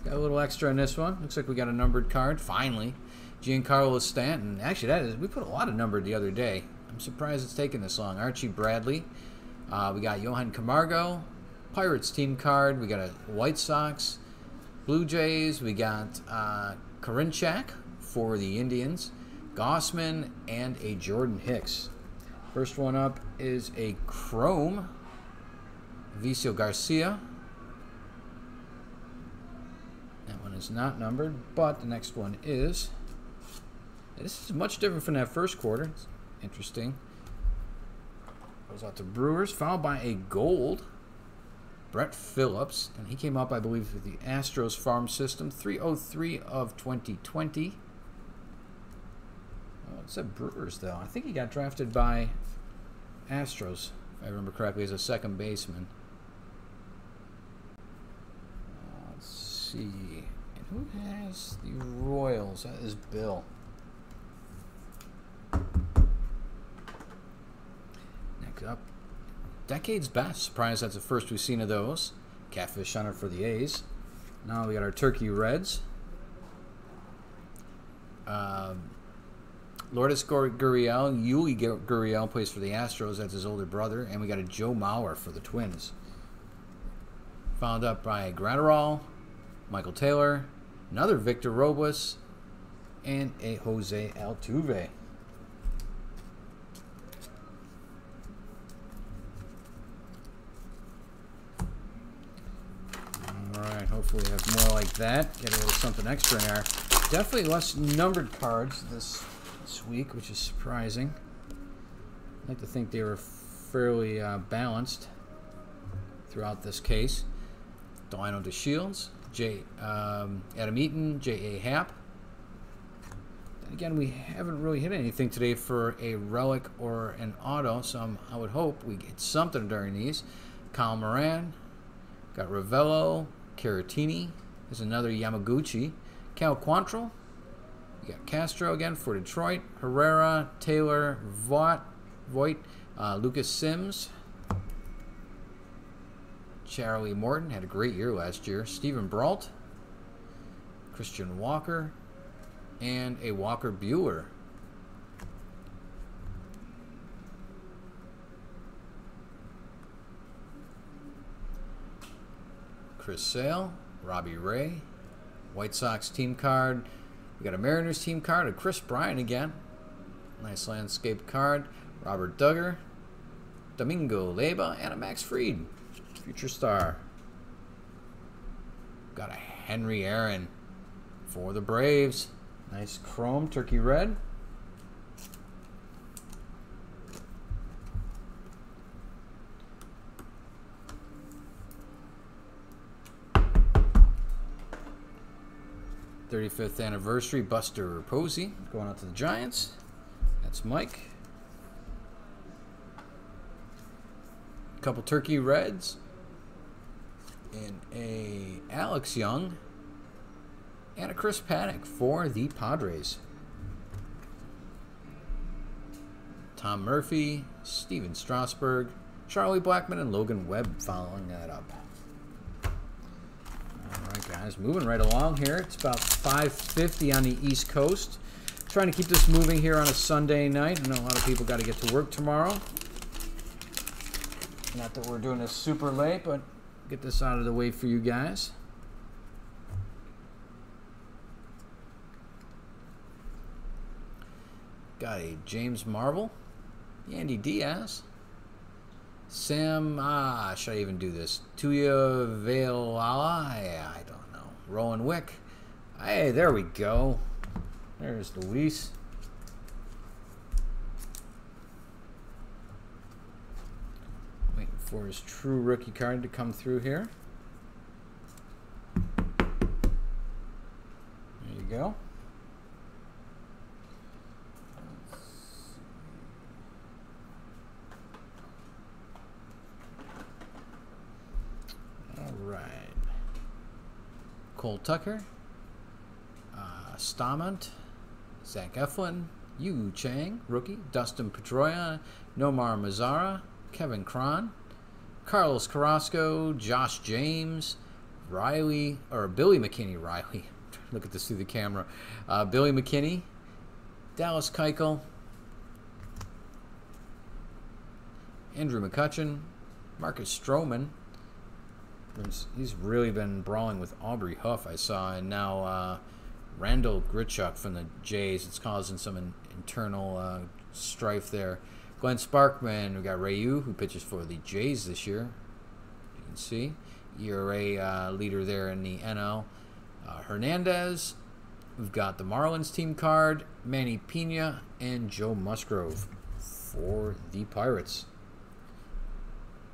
Got a little extra in this one. Looks like we got a numbered card, finally. Giancarlo Stanton. Actually, we put a lot of numbered the other day. I'm surprised it's taken this long. Archie Bradley. We got Johan Camargo. Pirates team card. We got a White Sox. Blue Jays. We got Karinchak for the Indians. Gossman, and a Jordan Hicks. First one up is a Chrome Vicio Garcia. That one is not numbered, but the next one is. This is much different from that first quarter. It's interesting. Goes out to Brewers, followed by a gold Brett Phillips, and he came up, I believe, with the Astros farm system. 303 of 2020. Oh, it said Brewers, though. I think he got drafted by Astros, if I remember correctly, as a second baseman. Let's see. And who has the Royals? That is Bill. Next up, Decade's Best. Surprised that's the first we've seen of those. Catfish Hunter for the A's. Now we got our Turkey Reds. Lourdes Gurriel, Yuli Gurriel plays for the Astros. That's his older brother. And we got a Joe Mauer for the Twins. Followed up by Gratterall, Michael Taylor, another Victor Robles, and a Jose Altuve. Alright, hopefully we have more like that. Get a little something extra in there. Definitely less numbered cards this week, which is surprising. I'd like to think they were fairly balanced throughout this case. Delino DeShields, Adam Eaton, J.A. Happ. Then again, we haven't really hit anything today for a relic or an auto, so I would hope we get something during these. Kyle Moran, got Ravello, Caratini. There's another Yamaguchi. Cal Quantrill. You got Castro again for Detroit. Herrera, Taylor, Voigt, Lucas Sims. Charlie Morton had a great year last year. Stephen Brault. Christian Walker. And a Walker Buehler. Chris Sale, Robbie Ray, White Sox team card. We got a Mariners team card, a Chris Bryant again. Nice landscape card. Robert Duggar, Domingo Leyba, and a Max Fried, future star. Got a Henry Aaron for the Braves. Nice chrome turkey red. '35th anniversary Buster Posey going out to the Giants. That's Mike. A couple turkey reds and a Alex Young and a Chris Paddock for the Padres. Tom Murphy, Steven Strasburg, Charlie Blackmon, and Logan Webb following that up. Alright guys, moving right along here. It's about 5:50 on the East Coast. Trying to keep this moving here on a Sunday night. I know a lot of people got to get to work tomorrow. Not that we're doing this super late, but get this out of the way for you guys. Got a James Marvel, Yandy Diaz, Sam, should I even do this? Tuya Veilala, I don't know. Rowan Wick. Hey, there we go. There's Luis. Waiting for his true rookie card to come through here. There you go. Cole Tucker, Stamont, Zach Eflin, Yu Chang, rookie, Dustin Pedroia, Nomar Mazara, Kevin Cron, Carlos Carrasco, Josh James, Billy McKinney, look at this through the camera, Billy McKinney, Dallas Keuchel, Andrew McCutchen, Marcus Stroman. He's really been brawling with Aubrey Huff, I saw, and now Randall Grichuk from the Jays. It's causing some internal strife there. Glenn Sparkman, we got Rayu, who pitches for the Jays this year. You can see ERA leader there in the NL. Hernandez. We've got the Marlins team card, Manny Pena, and Joe Musgrove for the Pirates.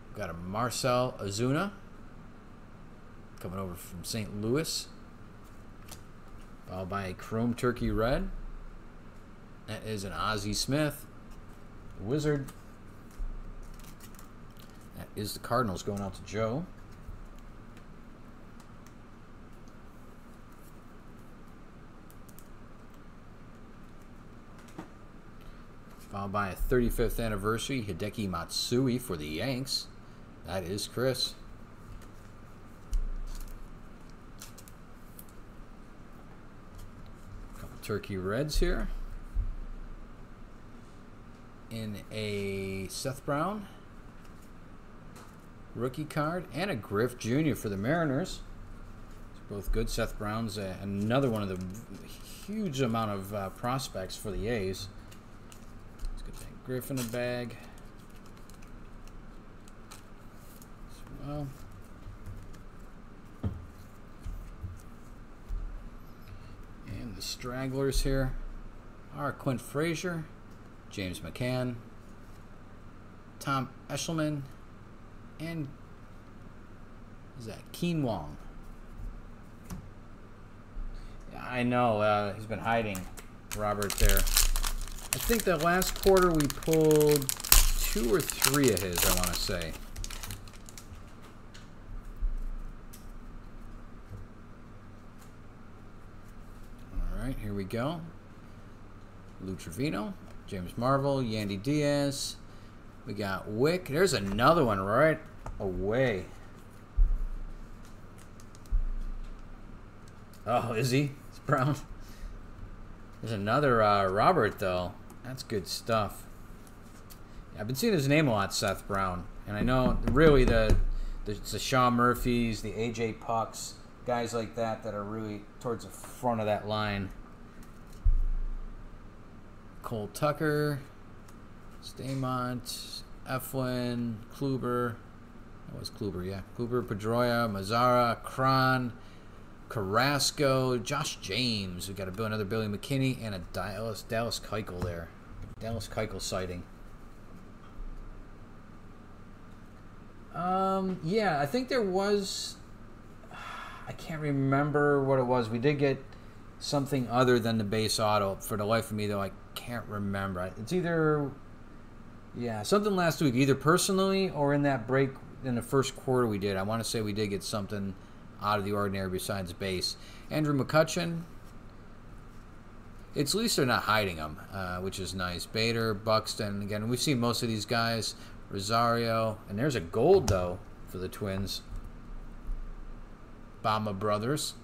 We've got a Marcell Ozuna coming over from St. Louis, followed by a Chrome Turkey Red. That is an Ozzie Smith, Wizard. That is the Cardinals going out to Joe. Followed by a 35th anniversary Hideki Matsui for the Yanks. That is Chris. A couple Turkey Reds here. In a Seth Brown rookie card and a Griff Jr. for the Mariners. It's both good. Seth Brown's another one of the huge amount of prospects for the A's. Griff in a bag as well. And the stragglers here are Clint Frazier, James McCann, Tom Eshelman, and is that Keen Wong? Yeah, I know he's been hiding, Robert, there. I think the last quarter we pulled 2 or 3 of his, I want to say. All right, here we go. Lou Trevino, James Marvel, Yandy Diaz. We got Wick. There's another one right away. Oh, is he? It's Brown. There's another Robert, though. That's good stuff. Yeah, I've been seeing his name a lot, Seth Brown. And I know, really, the Sean Murphys, the A.J. Pucks, guys like that are really towards the front of that line. Cole Tucker, Stamont, Eflin, Kluber. That was Kluber, yeah. Kluber, Pedroia, Mazzara, Cron, Carrasco, Josh James. We got another Billy McKinney and a Dallas Keuchel there. Dallas Keuchel sighting. Yeah, I think there was. I can't remember what it was. We did get something other than the base auto. For the life of me, though, I can't remember. It's either, yeah, something last week, either personally or in that break in the first quarter we did. I want to say we did get something out of the ordinary besides base. Andrew McCutchen. It's at least they're not hiding them, which is nice. Bader, Buxton. Again, we've seen most of these guys. Rosario. And there's a gold, though, for the Twins. Bama Brothers.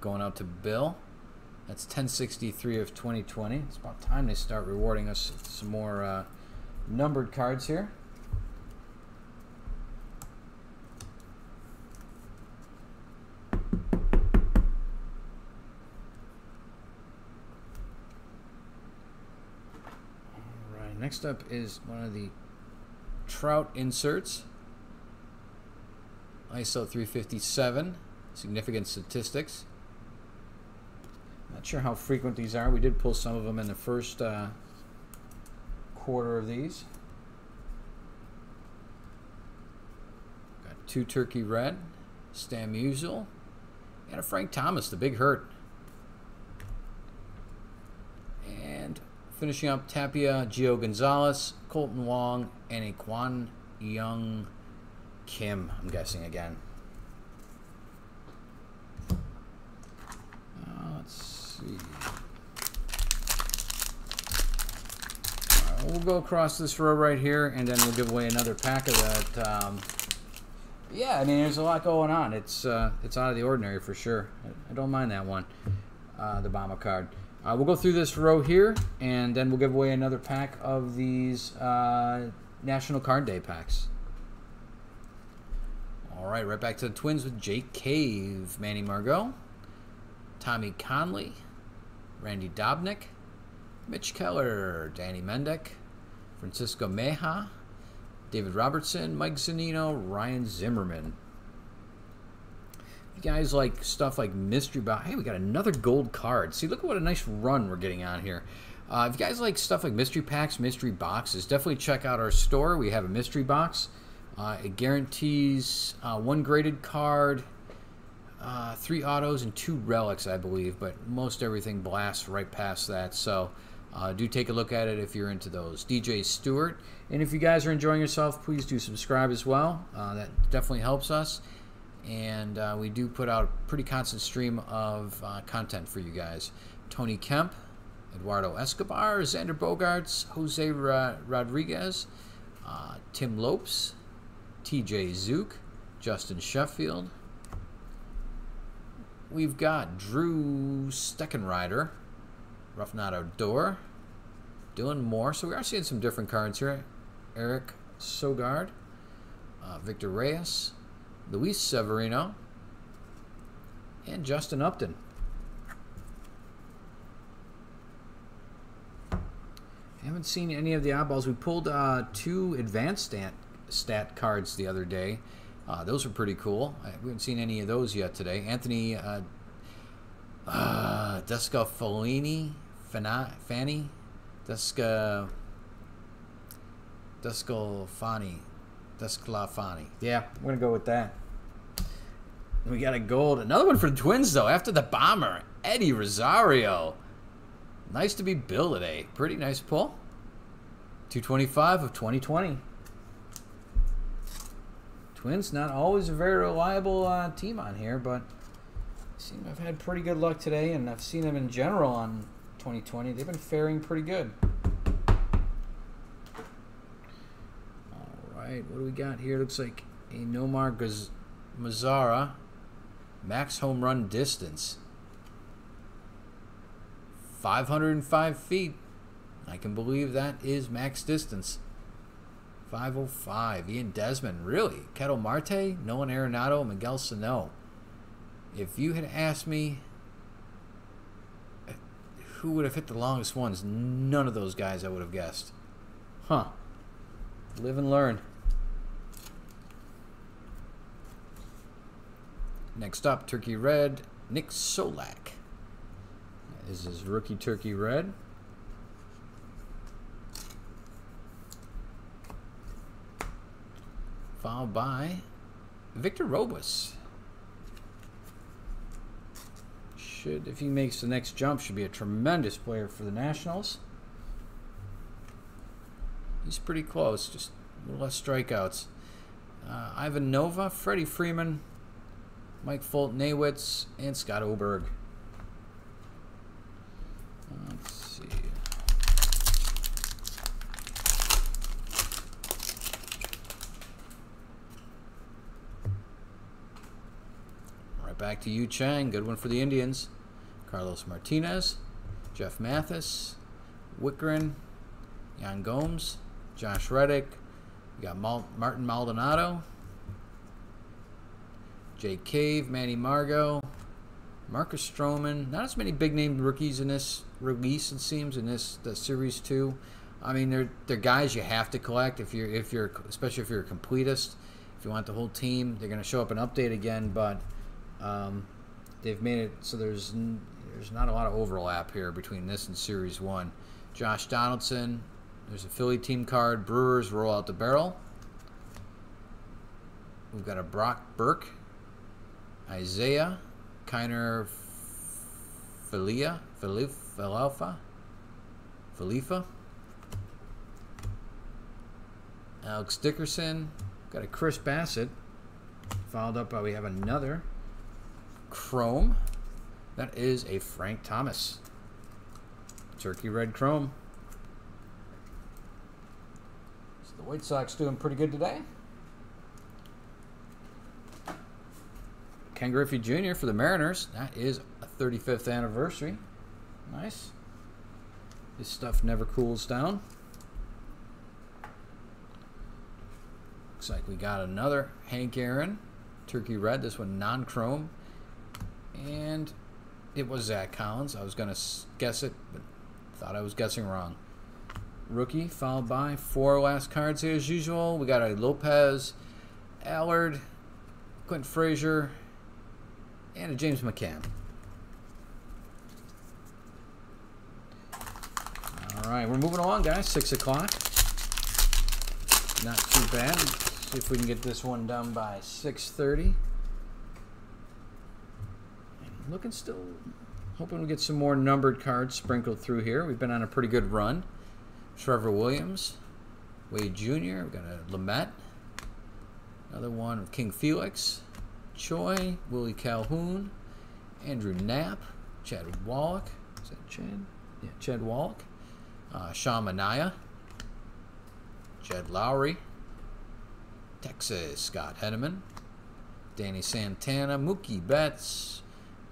Going out to Bill. That's 1063 of 2020. It's about time they start rewarding us some more numbered cards here. Next up is one of the Trout inserts. ISO 357. Significant statistics. Not sure how frequent these are. We did pull some of them in the first quarter of these. Got 2 Turkey Red, Stan Musial, and a Frank Thomas, the big hurt. And finishing up, Tapia, Gio Gonzalez, Colton Wong, and a Kwon Young Kim, I'm guessing again. Let's see. All right, we'll go across this row right here, and then we'll give away another pack of that. Yeah, I mean, there's a lot going on. It's out of the ordinary for sure. I don't mind that one, the Bama card. We'll go through this row here, and then we'll give away another pack of these National Card Day packs. All right, right back to the Twins with Jake Cave, Manny Margot, Tommy Conley, Randy Dobnik, Mitch Keller, Danny Mendick, Francisco Meja, David Robertson, Mike Zunino, Ryan Zimmerman. You guys like stuff like mystery box. Hey, we got another gold card. See, look at what a nice run we're getting on here. If you guys like stuff like mystery packs, mystery boxes, definitely check out our store. We have a mystery box. It guarantees 1 graded card, 3 autos, and 2 relics, I believe. But most everything blasts right past that. So do take a look at it if you're into those. DJ Stewart. And if you guys are enjoying yourself, please do subscribe as well. That definitely helps us. And we do put out a pretty constant stream of content for you guys. Tony Kemp, Eduardo Escobar, Xander Bogaerts, Jose Rodriguez, Tim Lopes, TJ Zook, Justin Sheffield. We've got Drew Steckenrider, Rough Not Outdoor, Dylan Moore. So we are seeing some different cards here. Eric Sogard, Victor Reyes, Luis Severino, and Justin Upton. I haven't seen any of the oddballs. We pulled 2 advanced stat cards the other day. Those are pretty cool. We haven't seen any of those yet today. Anthony Descalfani, Descalfani. Yeah, I'm going to go with that. We got a gold. Another one for the Twins, though. After the bomber, Eddie Rosario. Nice to be Bill today. Pretty nice pull. 225 of 2020. Twins, not always a very reliable team on here, but seem to have had pretty good luck today, and I've seen them in general on 2020. They've been faring pretty good. All right, what do we got here? Looks like a Nomar Mazara max home run distance. 505 feet. I can believe that is max distance. 505. Ian Desmond, really? Ketel Marte, Nolan Arenado, Miguel Sano. If you had asked me who would have hit the longest ones, none of those guys I would have guessed. Huh. Live and learn. Next up, Turkey Red, Nick Solak. That is his rookie Turkey Red. Followed by Victor Robus. Should, if he makes the next jump, should be a tremendous player for the Nationals. He's pretty close, just a little less strikeouts. Ivan Nova, Freddie Freeman, Mike Fulton-Nawitz, and Scott Oberg. Let's see. Right back to Yu Chang. Good one for the Indians. Carlos Martinez, Jeff Mathis, Wickren, Yan Gomes, Josh Reddick. We got Martin Maldonado, Jake Cave, Manny Margot, Marcus Stroman. Not as many big-name rookies in this release, it seems, in the Series 2. I mean, they're guys you have to collect if you're especially if you're a completist. If you want the whole team, they're going to show up in Update again, but they've made it so there's not a lot of overlap here between this and Series 1. Josh Donaldson. There's a Philly team card. Brewers roll out the barrel. We've got a Brock Burke, Isaiah, Kiner Falefa, Alex Dickerson. Got a Chris Bassett. Followed up by we have another Chrome. That is a Frank Thomas. Turkey Red Chrome. So the White Sox doing pretty good today. Ken Griffey Jr. for the Mariners. That is a 35th anniversary. Nice. This stuff never cools down. Looks like we got another Hank Aaron. Turkey Red. This one non-chrome. And it was Zach Collins. I was going to guess it, but Thought I was guessing wrong. Rookie, followed by 4 last cards here as usual. We got a Lopez, Allard, Quentin Frazier, and a James McCann. All right, we're moving along, guys. 6 o'clock. Not too bad. Let's see if we can get this one done by 6:30. Looking still, hoping we get some more numbered cards sprinkled through here. We've been on a pretty good run. Trevor Williams, Wade Jr., we've got a Lamet, another one of King Felix, Choi, Willie Calhoun, Andrew Knapp, Chad Wallach, is that Chad? Yeah, Chad Wallach, Sean Manaea, Jed Lowry, Texas, Scott Henneman, Danny Santana, Mookie Betts.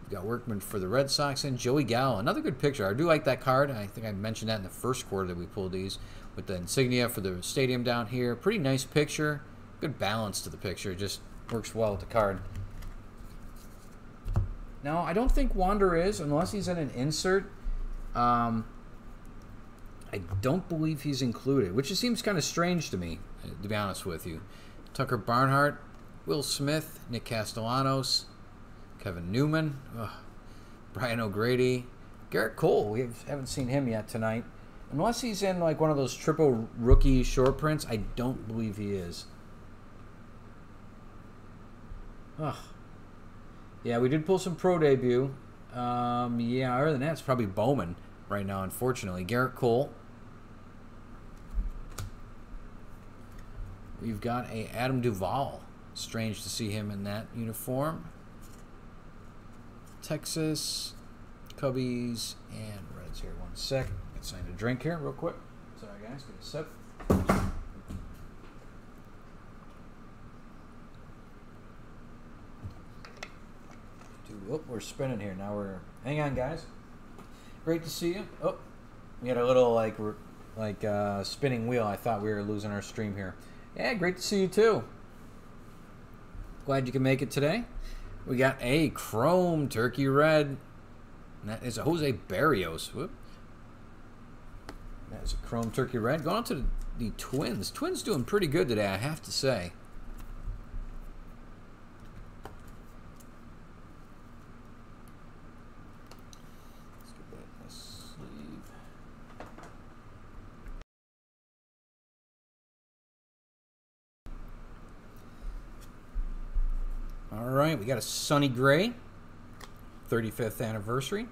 We've got Workman for the Red Sox, and Joey Gallo. Another good picture. I do like that card. I think I mentioned that in the first quarter that we pulled these, with the insignia for the stadium down here. Pretty nice picture. Good balance to the picture. Just works well with the card. Now, I don't think Wander is, unless he's in an insert. I don't believe he's included, which just seems kind of strange to me, to be honest with you. Tucker Barnhart, Will Smith, Nick Castellanos, Kevin Newman, Brian O'Grady, Garrett Cole. We haven't seen him yet tonight. Unless he's in like one of those triple rookie short prints, I don't believe he is. Yeah, we did pull some pro debut. Yeah, other than that, it's probably Bowman right now, unfortunately. Garrett Cole. We've got a Adam Duvall. Strange to see him in that uniform. Texas, Cubbies, and Reds here. One sec. Let's sign a drink here real quick. Sorry, guys. Get a sip. Oh, we're spinning here. Now we're... Hang on, guys. Great to see you. Oh, we had a little, spinning wheel. I thought we were losing our stream here. Yeah, great to see you, too. Glad you can make it today. We got a Chrome Turkey Red. And that is a Jose Barrios. Whoop. That is a Chrome Turkey Red. Going on to the Twins. Twins doing pretty good today, I have to say. Let's get that in the sleeve. All right, we got a Sonny Gray, 35th anniversary.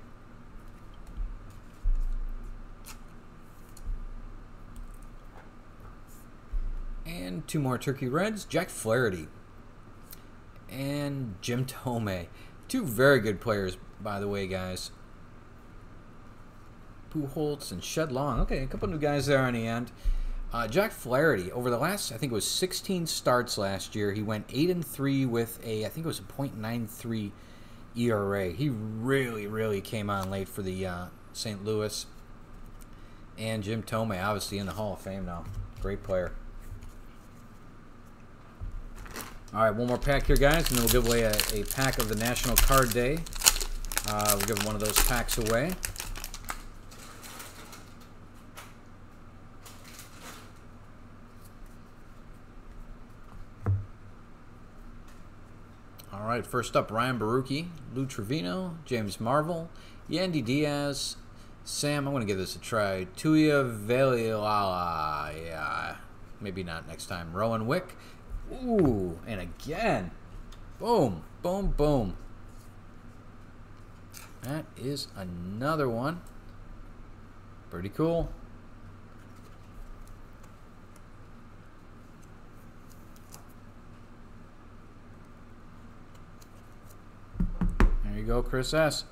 And 2 more Turkey Reds, Jack Flaherty and Jim Thome. 2 very good players, by the way, guys. Pujols and Shed Long. Okay, a couple new guys there on the end. Jack Flaherty, over the last, I think it was 16 starts last year, he went 8-3 with a, I think it was a .93 ERA. He really, really came on late for the St. Louis. And Jim Thome, obviously in the Hall of Fame now. Great player. All right, one more pack here, guys, and then we'll give away a pack of the National Card Day. We'll give one of those packs away. All right, first up, Ryan Baruchi, Lou Trevino, James Marvel, Yandy Diaz, Sam, I'm going to give this a try, Tuya Velilala, yeah, maybe not next time, Rowan Wick, ooh, and again, boom, boom, boom. That is another one. Pretty cool. There you go, Chris S.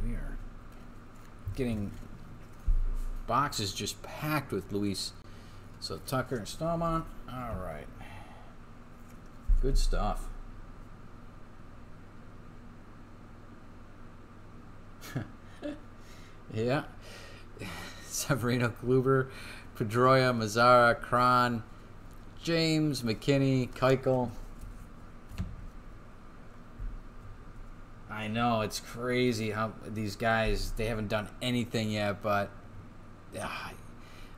We are getting boxes just packed with Luis. So Tucker and Stallman. All right. Good stuff. Yeah. Severino Kluber, Pedroia, Mazzara, Cron, James, McKinney, Keuchel. I know, it's crazy how these guys, they haven't done anything yet, but I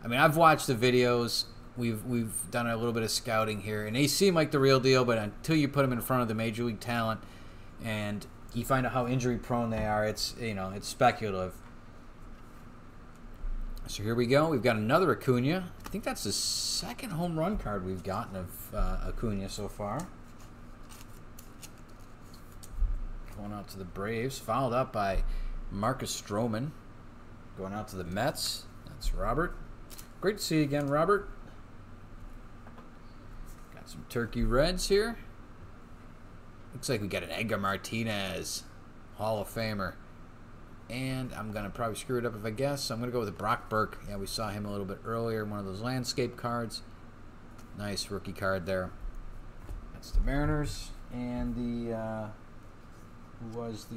mean, I've watched the videos. We've done a little bit of scouting here, and they seem like the real deal, but until you put them in front of the major league talent and you find out how injury prone they are, it's, you know, it's speculative. So here we go. We've got another Acuna. I think that's the second home run card we've gotten of Acuna so far. Going out to the Braves, followed up by Marcus Stroman. Going out to the Mets. That's Robert. Great to see you again, Robert. Got some Turkey Reds here. Looks like we got an Edgar Martinez, Hall of Famer. And I'm going to probably screw it up if I guess. So I'm going to go with Brock Burke. Yeah, we saw him a little bit earlier. One of those landscape cards. Nice rookie card there. That's the Mariners. And the... who was the...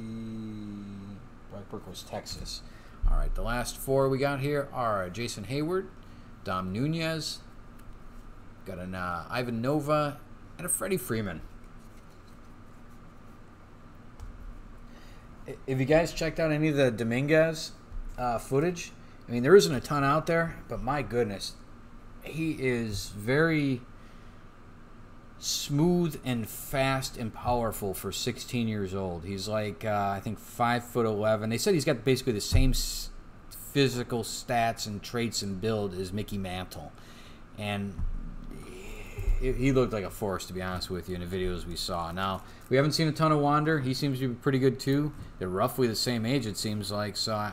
Brock Burke was Texas. All right, the last four we got here are Jason Hayward, Dom Nunez, got an Ivan Nova, and a Freddie Freeman. If you guys checked out any of the Dominguez footage, I mean, there isn't a ton out there, but my goodness, he is very smooth and fast and powerful for 16 years old. He's like, I think 5'11". They said he's got basically the same physical stats and traits and build as Mickey Mantle. And he looked like a force, to be honest with you, in the videos we saw. Now, we haven't seen a ton of Wander. He seems to be pretty good, too. They're roughly the same age, it seems like. So,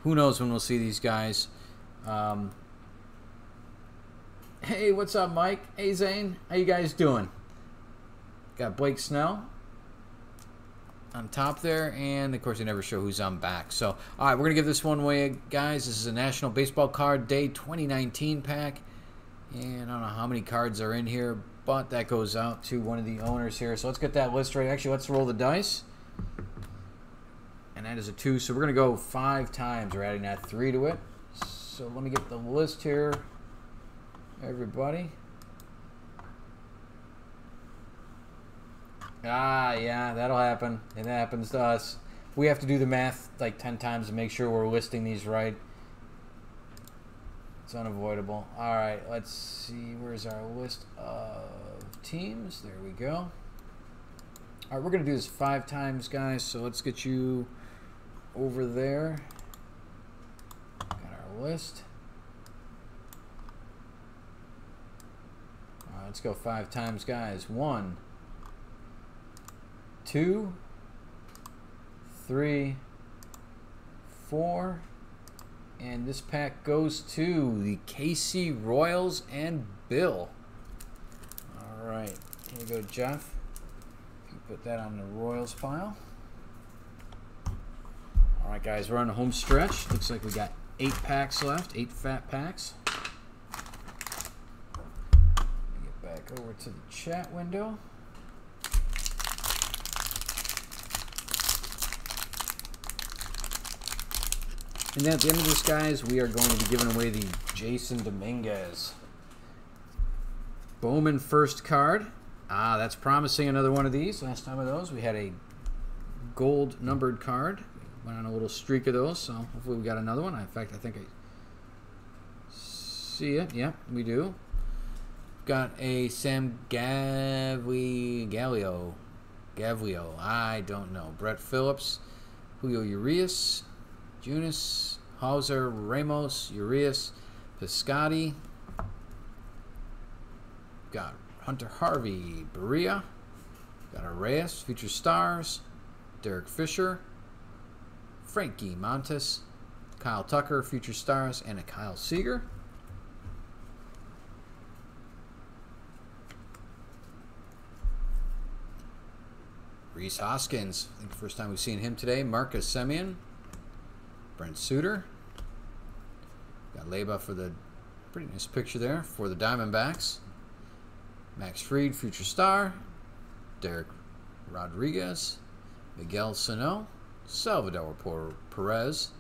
who knows when we'll see these guys. Hey, what's up, Mike? Hey, Zane. How you guys doing? Got Blake Snell on top there, and of course they never show who's on back. So, all right, we're gonna give this one away, guys. This is a National Baseball Card Day 2019 pack, and I don't know how many cards are in here, but that goes out to one of the owners here. So let's get that list right. Actually, let's roll the dice, and that is a 2. So we're gonna go 5 times. We're adding that 3 to it. So let me get the list here. Everybody. Yeah, that'll happen. It happens to us. We have to do the math like 10 times to make sure we're listing these right. It's unavoidable. All right, let's see. Where's our list of teams? There we go. All right, we're going to do this 5 times, guys, so let's get you over there. Got our list. Let's go 5 times, guys. 1, 2, 3, 4, and this pack goes to the KC Royals and Bill. All right, here you go, Jeff. You put that on the Royals pile. All right, guys, we're on the home stretch. Looks like we got 8 packs left, 8 fat packs. Back over to the chat window. And then at the end of this, guys, we are going to be giving away the Jasson Dominguez Bowman first card. That's promising, another one of these. Last time of those, we had a gold numbered card. Went on a little streak of those, so hopefully we got another one. In fact, I think I see it. Yep, we do. Got a Sam Gavlio. I don't know. Brett Phillips, Julio Urias, Junis, Hauser, Ramos, Urias, Piscotti. Got Hunter Harvey, Berea. Got a Reyes, Future Stars, Derek Fisher, Frankie Montes, Kyle Tucker, Future Stars, and a Kyle Seager. Rhys Hoskins, I think the first time we've seen him today. Marcus Semien, Brent Suter. Got Leyba for the pretty nice picture there for the Diamondbacks. Max Fried, Future Star. Derek Rodriguez. Miguel Sano. Salvador Perez.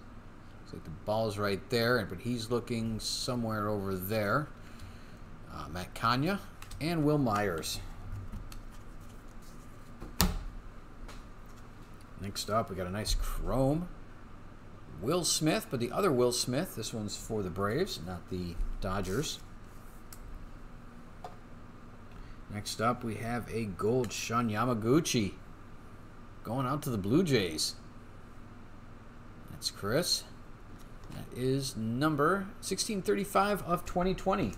Looks like the ball's right there, but he's looking somewhere over there. Matt Kanya and Will Myers. Next up, we got a nice chrome Will Smith, but the other Will Smith. This one's for the Braves, not the Dodgers. Next up, we have a gold Shun Yamaguchi going out to the Blue Jays. That's Chris. That is number 1635 of 2020.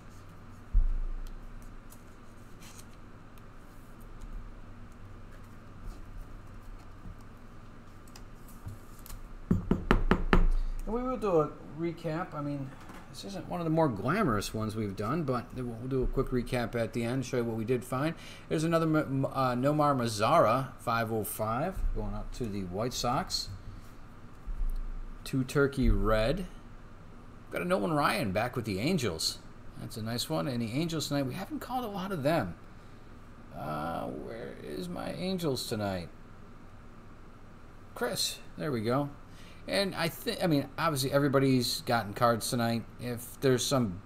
And we will do a recap. I mean, this isn't one of the more glamorous ones we've done, but we'll do a quick recap at the end, show you what we did find. There's another Nomar Mazara, 505, going out to the White Sox. 2 Turkey Red. Got a Nolan Ryan back with the Angels. That's a nice one. And the Angels tonight, we haven't called a lot of them. Where is my Angels tonight? Chris, there we go. And I mean, obviously everybody's gotten cards tonight. If there's some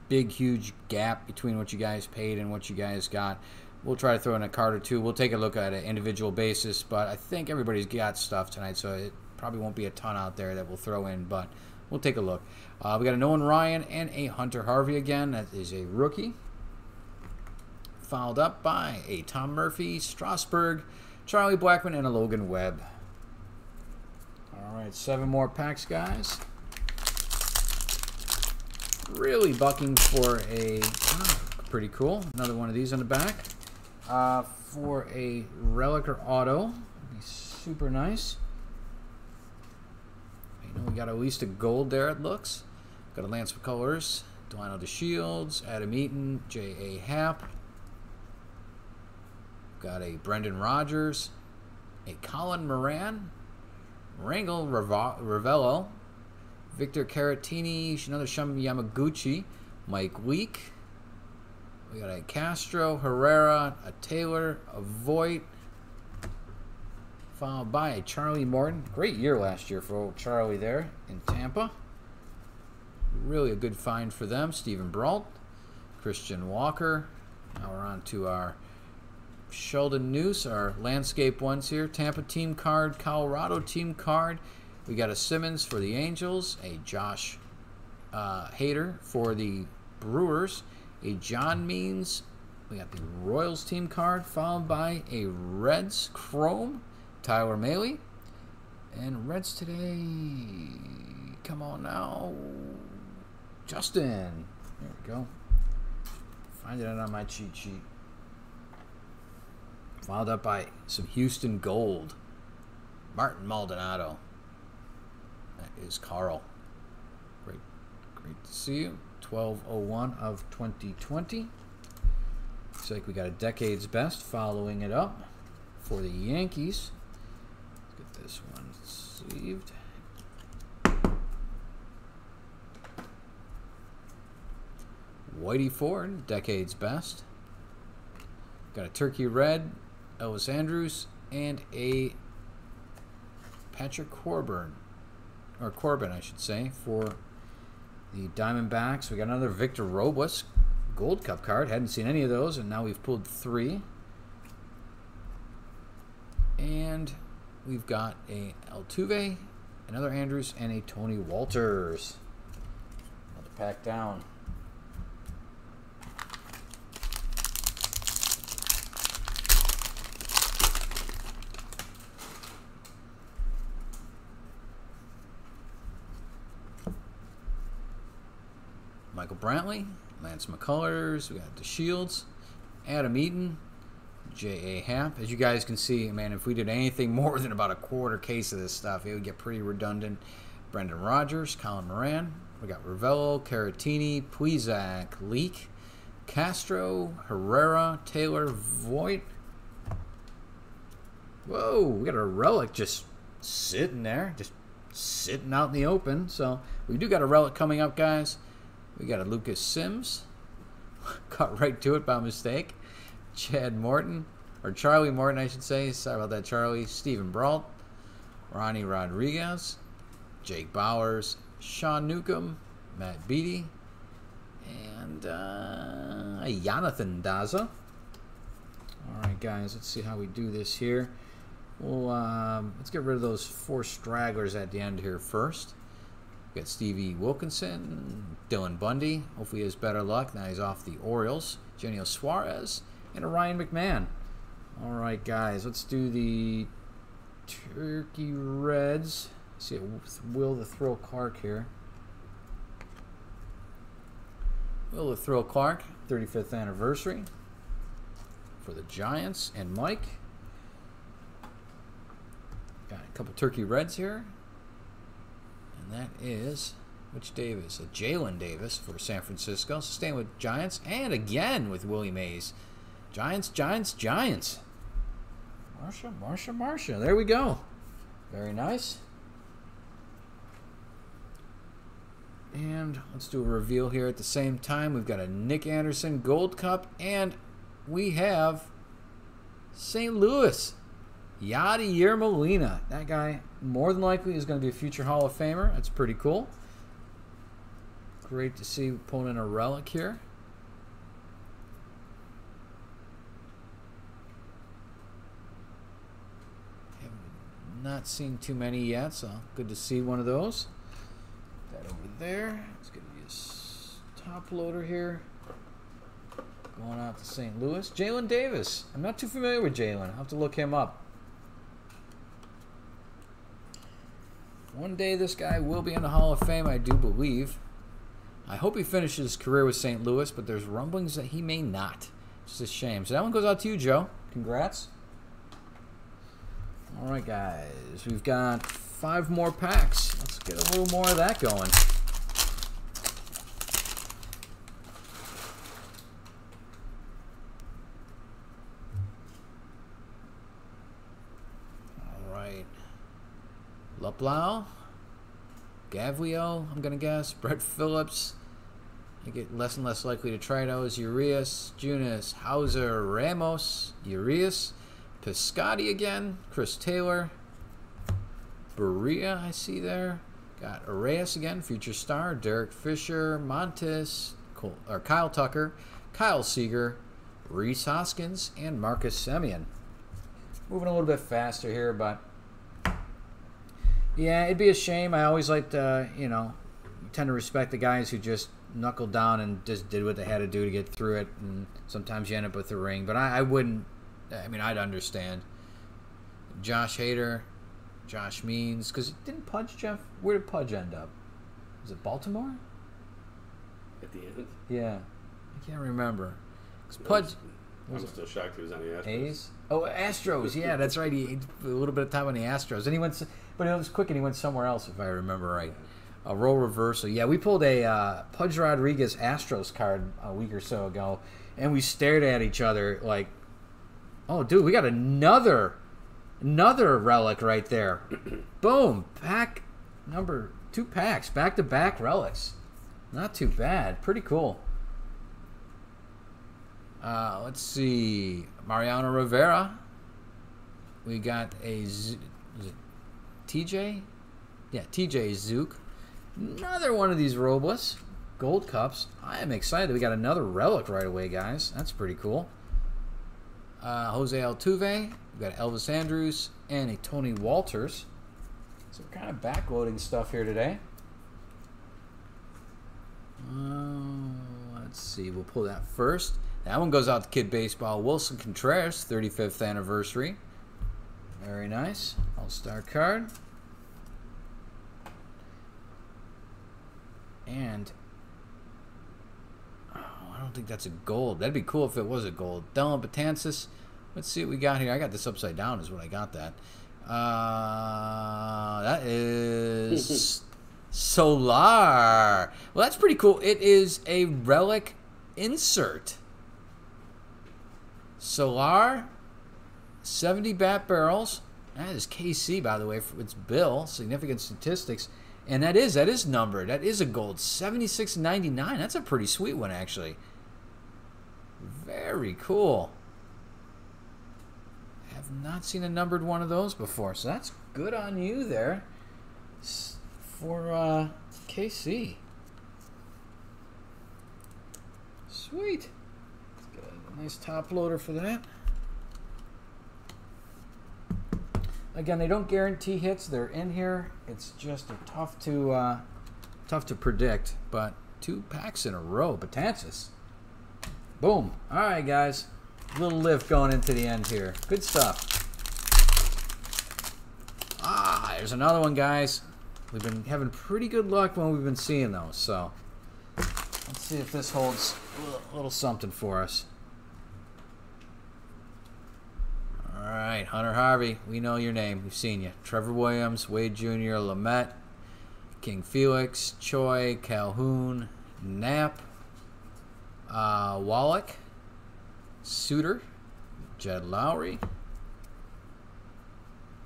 big, huge gap between what you guys paid and what you guys got, we'll try to throw in a card or two. We'll take a look at an individual basis, but I think everybody's got stuff tonight, so it probably won't be a ton out there that we'll throw in, but we'll take a look. We got a Nolan Ryan and a Hunter Harvey again. That is a rookie. Followed up by a Tom Murphy, Strasburg, Charlie Blackmon, and a Logan Webb. All right, 7 more packs, guys. Really bucking for a pretty cool. Another one of these on the back. For a relic or auto. Be super nice. You know, we got at least a gold there, it looks. Got a Lance McCullers, Delano DeShields, Adam Eaton, J.A. Happ. Got a Brendan Rodgers, a Colin Moran, Rangel Ravello, Victor Caratini, another Shun Yamaguchi, Mike Leake. We got a Castro, Herrera, a Taylor, a Voigt, followed by a Charlie Morton. Great year last year for old Charlie there in Tampa. Really a good find for them. Stephen Brault, Christian Walker. Now we're on to our Sheldon Noose, our landscape ones here. Tampa team card, Colorado team card. We got a Simmons for the Angels, a Josh Hader for the Brewers, a John Means. We got the Royals team card, followed by a Reds Chrome, Tyler Mahle. And Reds today, come on now, Justin. There we go. Find it on my cheat sheet. Followed up by some Houston Gold, Martin Maldonado. That is Carl. Great to see you. 12/01 of 2020. Looks like we got a Decade's Best following it up for the Yankees. Let's get this one sleeved. Whitey Ford, Decade's Best. Got a Turkey Red, Elvis Andrus, and a Patrick Corbin, or Corbin, I should say, for the Diamondbacks. We got another Victor Robles Gold Cup card. Hadn't seen any of those, and now we've pulled 3. And we've got a Altuve, another Andrus, and a Tony Walters. Another pack down. Michael Brantley, Lance McCullers, we got DeShields, Adam Eaton, J.A. Happ. As you guys can see, man, if we did anything more than about a quarter case of this stuff, it would get pretty redundant. Brendan Rodgers, Colin Moran, we got Ravello, Caratini, Puisac, Leake, Castro, Herrera, Taylor, Voigt. Whoa, we got a relic just sitting there, just sitting out in the open. So we do got a relic coming up, guys. We got a Lucas Sims. Cut right to it by mistake. Chad Morton, or Charlie Morton, I should say. Sorry about that, Charlie. Stephen Brault, Ronnie Rodriguez, Jake Bowers, Sean Newcomb, Matt Beattie, and Jonathan Daza. All right, guys, let's see how we do this here. Let's get rid of those 4 stragglers at the end here first. We got Stevie Wilkinson, Dylan Bundy. Hopefully he has better luck. Now he's off the Orioles. Genio Suarez and a Ryan McMahon. All right, guys, let's do the Turkey Reds. Let's see, Will the Thrill Clark here. Will the Thrill Clark, 35th anniversary for the Giants and Mike. Got a couple Turkey Reds here. And that is, which Davis? A Jalen Davis for San Francisco. So staying with Giants. And again with Willie Mays. Giants, Giants, Giants. Marsha. There we go. Very nice. And let's do a reveal here at the same time. We've got a Nick Anderson Gold Cup. And we have St. Louis. Yadier Molina. That guy more than likely is going to be a future Hall of Famer. That's pretty cool. Great to see pulling in a relic here. Have not seen too many yet, so good to see one of those. That over there. It's going to be a top loader here. Going out to St. Louis. Jalen Davis. I'm not too familiar with Jalen. I'll have to look him up. One day this guy will be in the Hall of Fame, I do believe. I hope he finishes his career with St. Louis, but there's rumblings that he may not. It's a shame. So that one goes out to you, Joe. Congrats. All right, guys. We've got 5 more packs. Let's get a little more of that going. Luplow, Gavlio, I'm going to guess. Brett Phillips. I get less and less likely to try those. Urias, Junis, Hauser, Ramos, Urias, Piscotti again, Chris Taylor, Berea, I see there. Got Arias again, future star, Derek Fisher, Montes, Kyle Tucker, Kyle Seager, Rhys Hoskins, and Marcus Semien. Moving a little bit faster here, but yeah, it'd be a shame. I always like to, tend to respect the guys who just knuckled down and just did what they had to do to get through it. And sometimes you end up with the ring. But I wouldn't, I'd understand. Josh Hader, Josh Means, because didn't Pudge, Jeff? Where did Pudge end up? Was it Baltimore? At the end? Yeah. I can't remember. Pudge. I'm still shocked he was on the Astros. A's? Oh, Astros. Yeah, that's right. He had a little bit of time on the Astros. And he went, but it was quick and he went somewhere else, if I remember right. A role reversal. Yeah, we pulled a Pudge Rodriguez Astros card a week or so ago, and we stared at each other like, oh, dude, we got another relic right there. Boom. Pack number 2 packs. Back-to-back relics. Not too bad. Pretty cool. Let's see. Mariano Rivera. We got a TJ? Yeah, TJ Zook. Another one of these Robles. Gold Cups. I am excited. We got another relic right away, guys. That's pretty cool. Jose Altuve. We got Elvis Andrus and a Tony Walters. So we're kind of backloading stuff here today. Let's see. We'll pull that first. That one goes out to Kid Baseball. Wilson Contreras, 35th anniversary. Very nice. All-star card. And I don't think that's a gold. That'd be cool if it was a gold. Dylan Betances. Let's see what we got here. I got this upside down is what I got that. That is Solar. Well, that's pretty cool. It is a relic insert. Solar, 70 bat barrels. That is KC, by the way, for its bill. Significant statistics. And that is numbered. That is a gold. 76.99. That's a pretty sweet one, actually. Very cool. Have not seen a numbered one of those before. So that's good on you there for KC. Sweet. Let's get a nice top loader for that. Again, they don't guarantee hits. They're in here. It's just tough to predict. But 2 packs in a row. Betances. Boom. All right, guys. Little lift going into the end here. Good stuff. Ah, there's another one, guys. We've been having pretty good luck when we've been seeing those. So let's see if this holds a little something for us. All right, Hunter Harvey, we know your name. We've seen you. Trevor Williams, Wade Jr., Lamette, King Felix, Choi, Calhoun, Knapp, Wallach, Suter, Jed Lowry,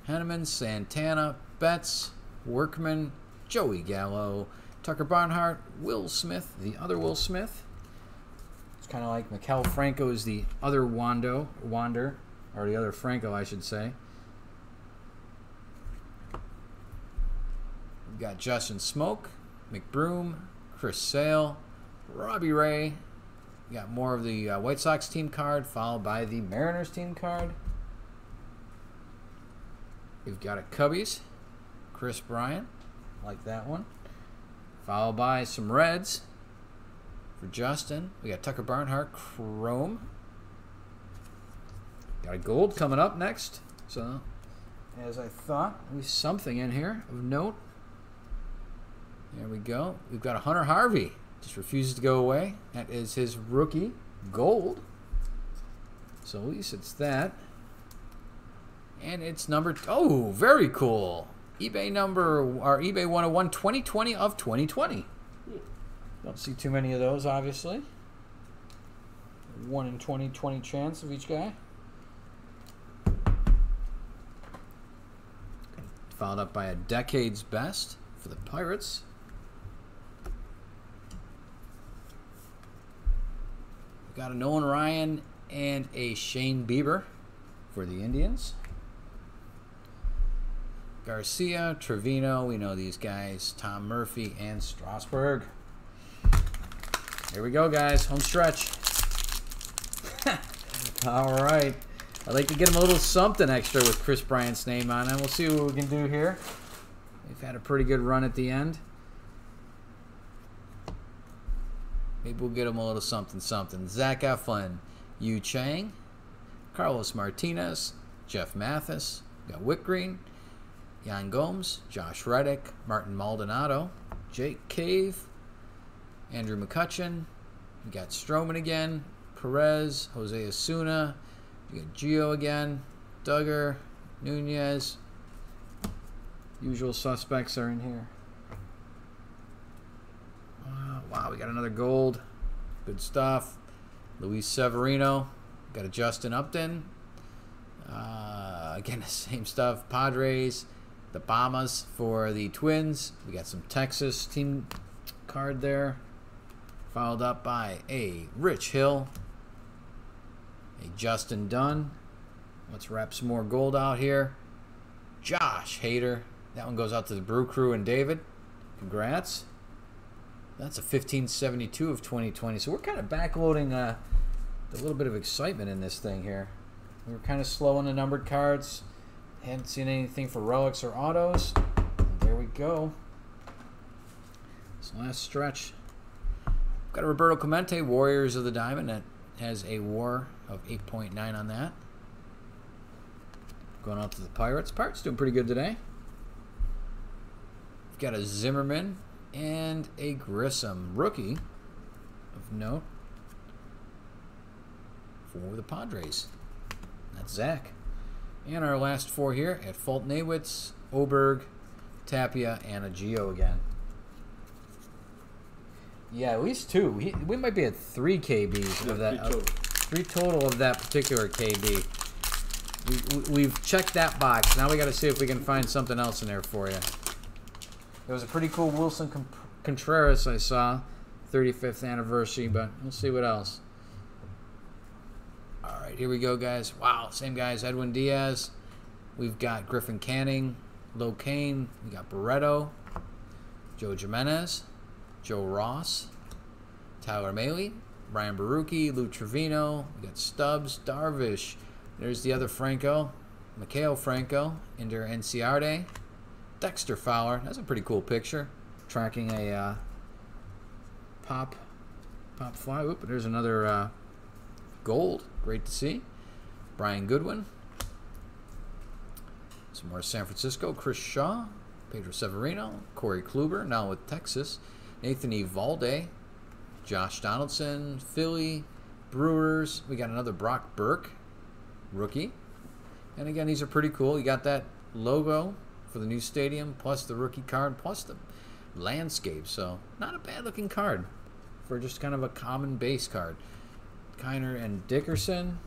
Henneman, Santana, Betts, Workman, Joey Gallo, Tucker Barnhart, Will Smith, the other Will Smith. It's kind of like Maikel Franco is the other Wander, or the other Franco, I should say. We've got Justin Smoke, McBroom, Chris Sale, Robbie Ray. We got more of the White Sox team card, followed by the Mariners team card. We've got a Cubbies, Chris Bryant, like that one. Followed by some Reds for Justin. We got Tucker Barnhart, Chrome. Got a gold coming up next. So, as I thought, there's something in here of note. There we go. We've got a Hunter Harvey. Just refuses to go away. That is his rookie gold. So at least it's that. And it's number... Oh, very cool. eBay number... Our eBay 101 2020 of 2020. Don't see too many of those, obviously. 1 in 20 chance of each guy. Followed up by a Decade's Best for the Pirates. We've got a Nolan Ryan and a Shane Bieber for the Indians. Garcia, Trevino, we know these guys. Tom Murphy and Strasburg. Here we go, guys. Home stretch. All right. I'd like to get him a little something extra with Chris Bryant's name on it. We'll see what we can do here. We've had a pretty good run at the end. Maybe we'll get him a little something something. Zach Eflin, Yu Chang, Carlos Martinez, Jeff Mathis, we got Whitgreen, Jan Gomes, Josh Reddick, Martin Maldonado, Jake Cave, Andrew McCutcheon. We got Stroman again, Perez, Jose Osuna. We got Gio again, Duggar, Nunez. Usual suspects are in here. Wow, we got another gold. Good stuff. Luis Severino. Got a Justin Upton. Again, the same stuff. Padres. The Bombers for the Twins. We got some Texas team card there. Followed up by a Rich Hill. A Justin Dunn. Let's wrap some more gold out here. Josh Hader. That one goes out to the Brew Crew and David. Congrats. That's a 1572 of 2020. So we're kind of backloading a little bit of excitement in this thing here. We were kind of slow on the numbered cards. Hadn't seen anything for relics or autos. And there we go. This last stretch. Got a Roberto Clemente, Warriors of the Diamond. That has a WAR of 8.9 on that. Going out to the Pirates. Pirates doing pretty good today. We've got a Zimmerman and a Grissom rookie of note for the Padres. That's Zach. And our last four here at Fulton Awitz, Oberg, Tapia, and a Gio again. Yeah, at least two. We might be at 3 KBs of that. Three total of that particular KB. We've checked that box. Now we got to see if we can find something else in there for you. There was a pretty cool Wilson Contreras I saw, 35th anniversary, but we'll see what else. All right, here we go, guys. Wow, same guys. Edwin Diaz. We've got Griffin Canning, Locaine. We got Barreto, Joe Jimenez, Joe Ross, Tyler Mahle, Brian Barucki, Lou Trevino. We got Stubbs, Darvish. There's the other Franco. Mikhail Franco, Ender Enciarte, Dexter Fowler. That's a pretty cool picture. Tracking a pop fly. Oop, there's another gold. Great to see. Brian Goodwin. Some more San Francisco. Chris Shaw, Pedro Severino, Corey Kluber, now with Texas. Nathan Eovaldi, Josh Donaldson, Philly, Brewers. We got another Brock Burke, rookie. And again, these are pretty cool. You got that logo for the new stadium, plus the rookie card, plus the landscape. So not a bad looking card for just kind of a common base card. Kiner and Dickerson.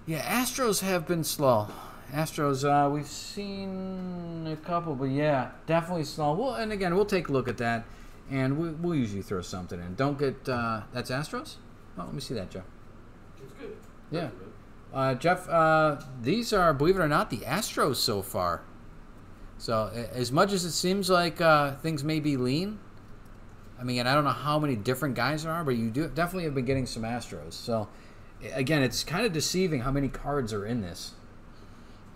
Yeah, Astros have been slow. Astros, we've seen a couple, but yeah, definitely slow. Well, and again, we'll take a look at that, and we'll usually throw something in. Don't get, that's Astros? Oh, let me see that, Jeff. It's good. Yeah. Jeff, these are, believe it or not, the Astros so far. So as much as it seems like things may be lean, I mean, I don't know how many different guys there are, but you definitely have been getting some Astros. So again, it's kind of deceiving how many cards are in this.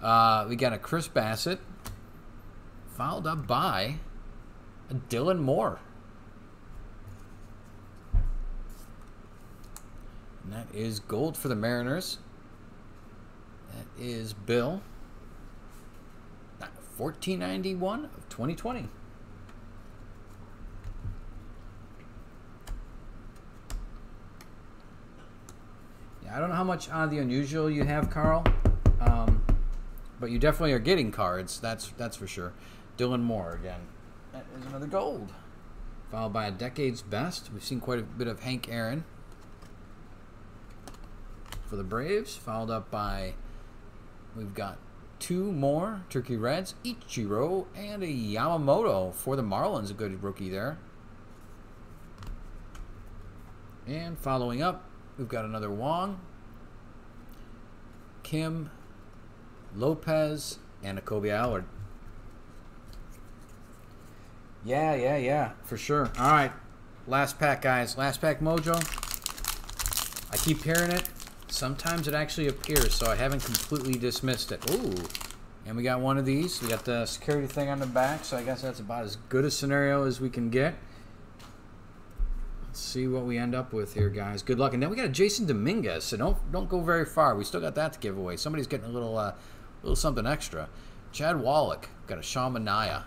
We got a Chris Bassett, followed up by a Dylan Moore. And that is gold for the Mariners. That is Bill. $14.91 of 2020. Yeah, I don't know how much on the unusual you have, Carl, but you definitely are getting cards. That's for sure. Dylan Moore again. That is another gold. Followed by a Decade's Best. We've seen quite a bit of Hank Aaron for the Braves. Followed up by, we've got two more Turkey Reds, Ichiro and a Yamamoto for the Marlins. A good rookie there. And following up, we've got another Wong, Kim, Lopez, and a Kobe Allard. Yeah, for sure. All right, last pack, guys. Last pack mojo. I keep hearing it. Sometimes it actually appears, so I haven't completely dismissed it. Ooh, and we got one of these. We got the security thing on the back, so I guess that's about as good a scenario as we can get. Let's see what we end up with here, guys. Good luck. And then we got a Jasson Dominguez, so don't go very far. We still got that to give away. Somebody's getting a little something extra. Chad Wallach, got a Sean Manaea.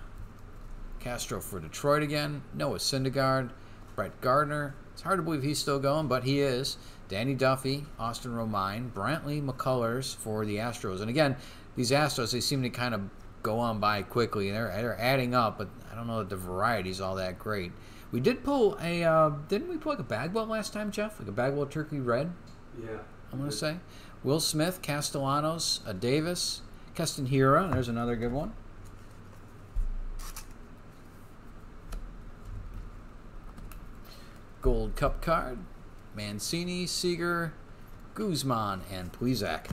Castro for Detroit again. Noah Syndergaard, Brett Gardner. It's hard to believe he's still going, but he is. Danny Duffy, Austin Romine, Brantley McCullers for the Astros. And again, these Astros, they seem to kind of go on by quickly. They're adding up, but I don't know that the variety's all that great. We did pull a, didn't we pull like a Bagwell last time, Jeff? Like a Bagwell Turkey Red? Yeah. I'm going to say. Will Smith, Castellanos, Davis, Keston Hiura. There's another good one. Gold Cup card. Mancini, Seager, Guzman, and Plesac.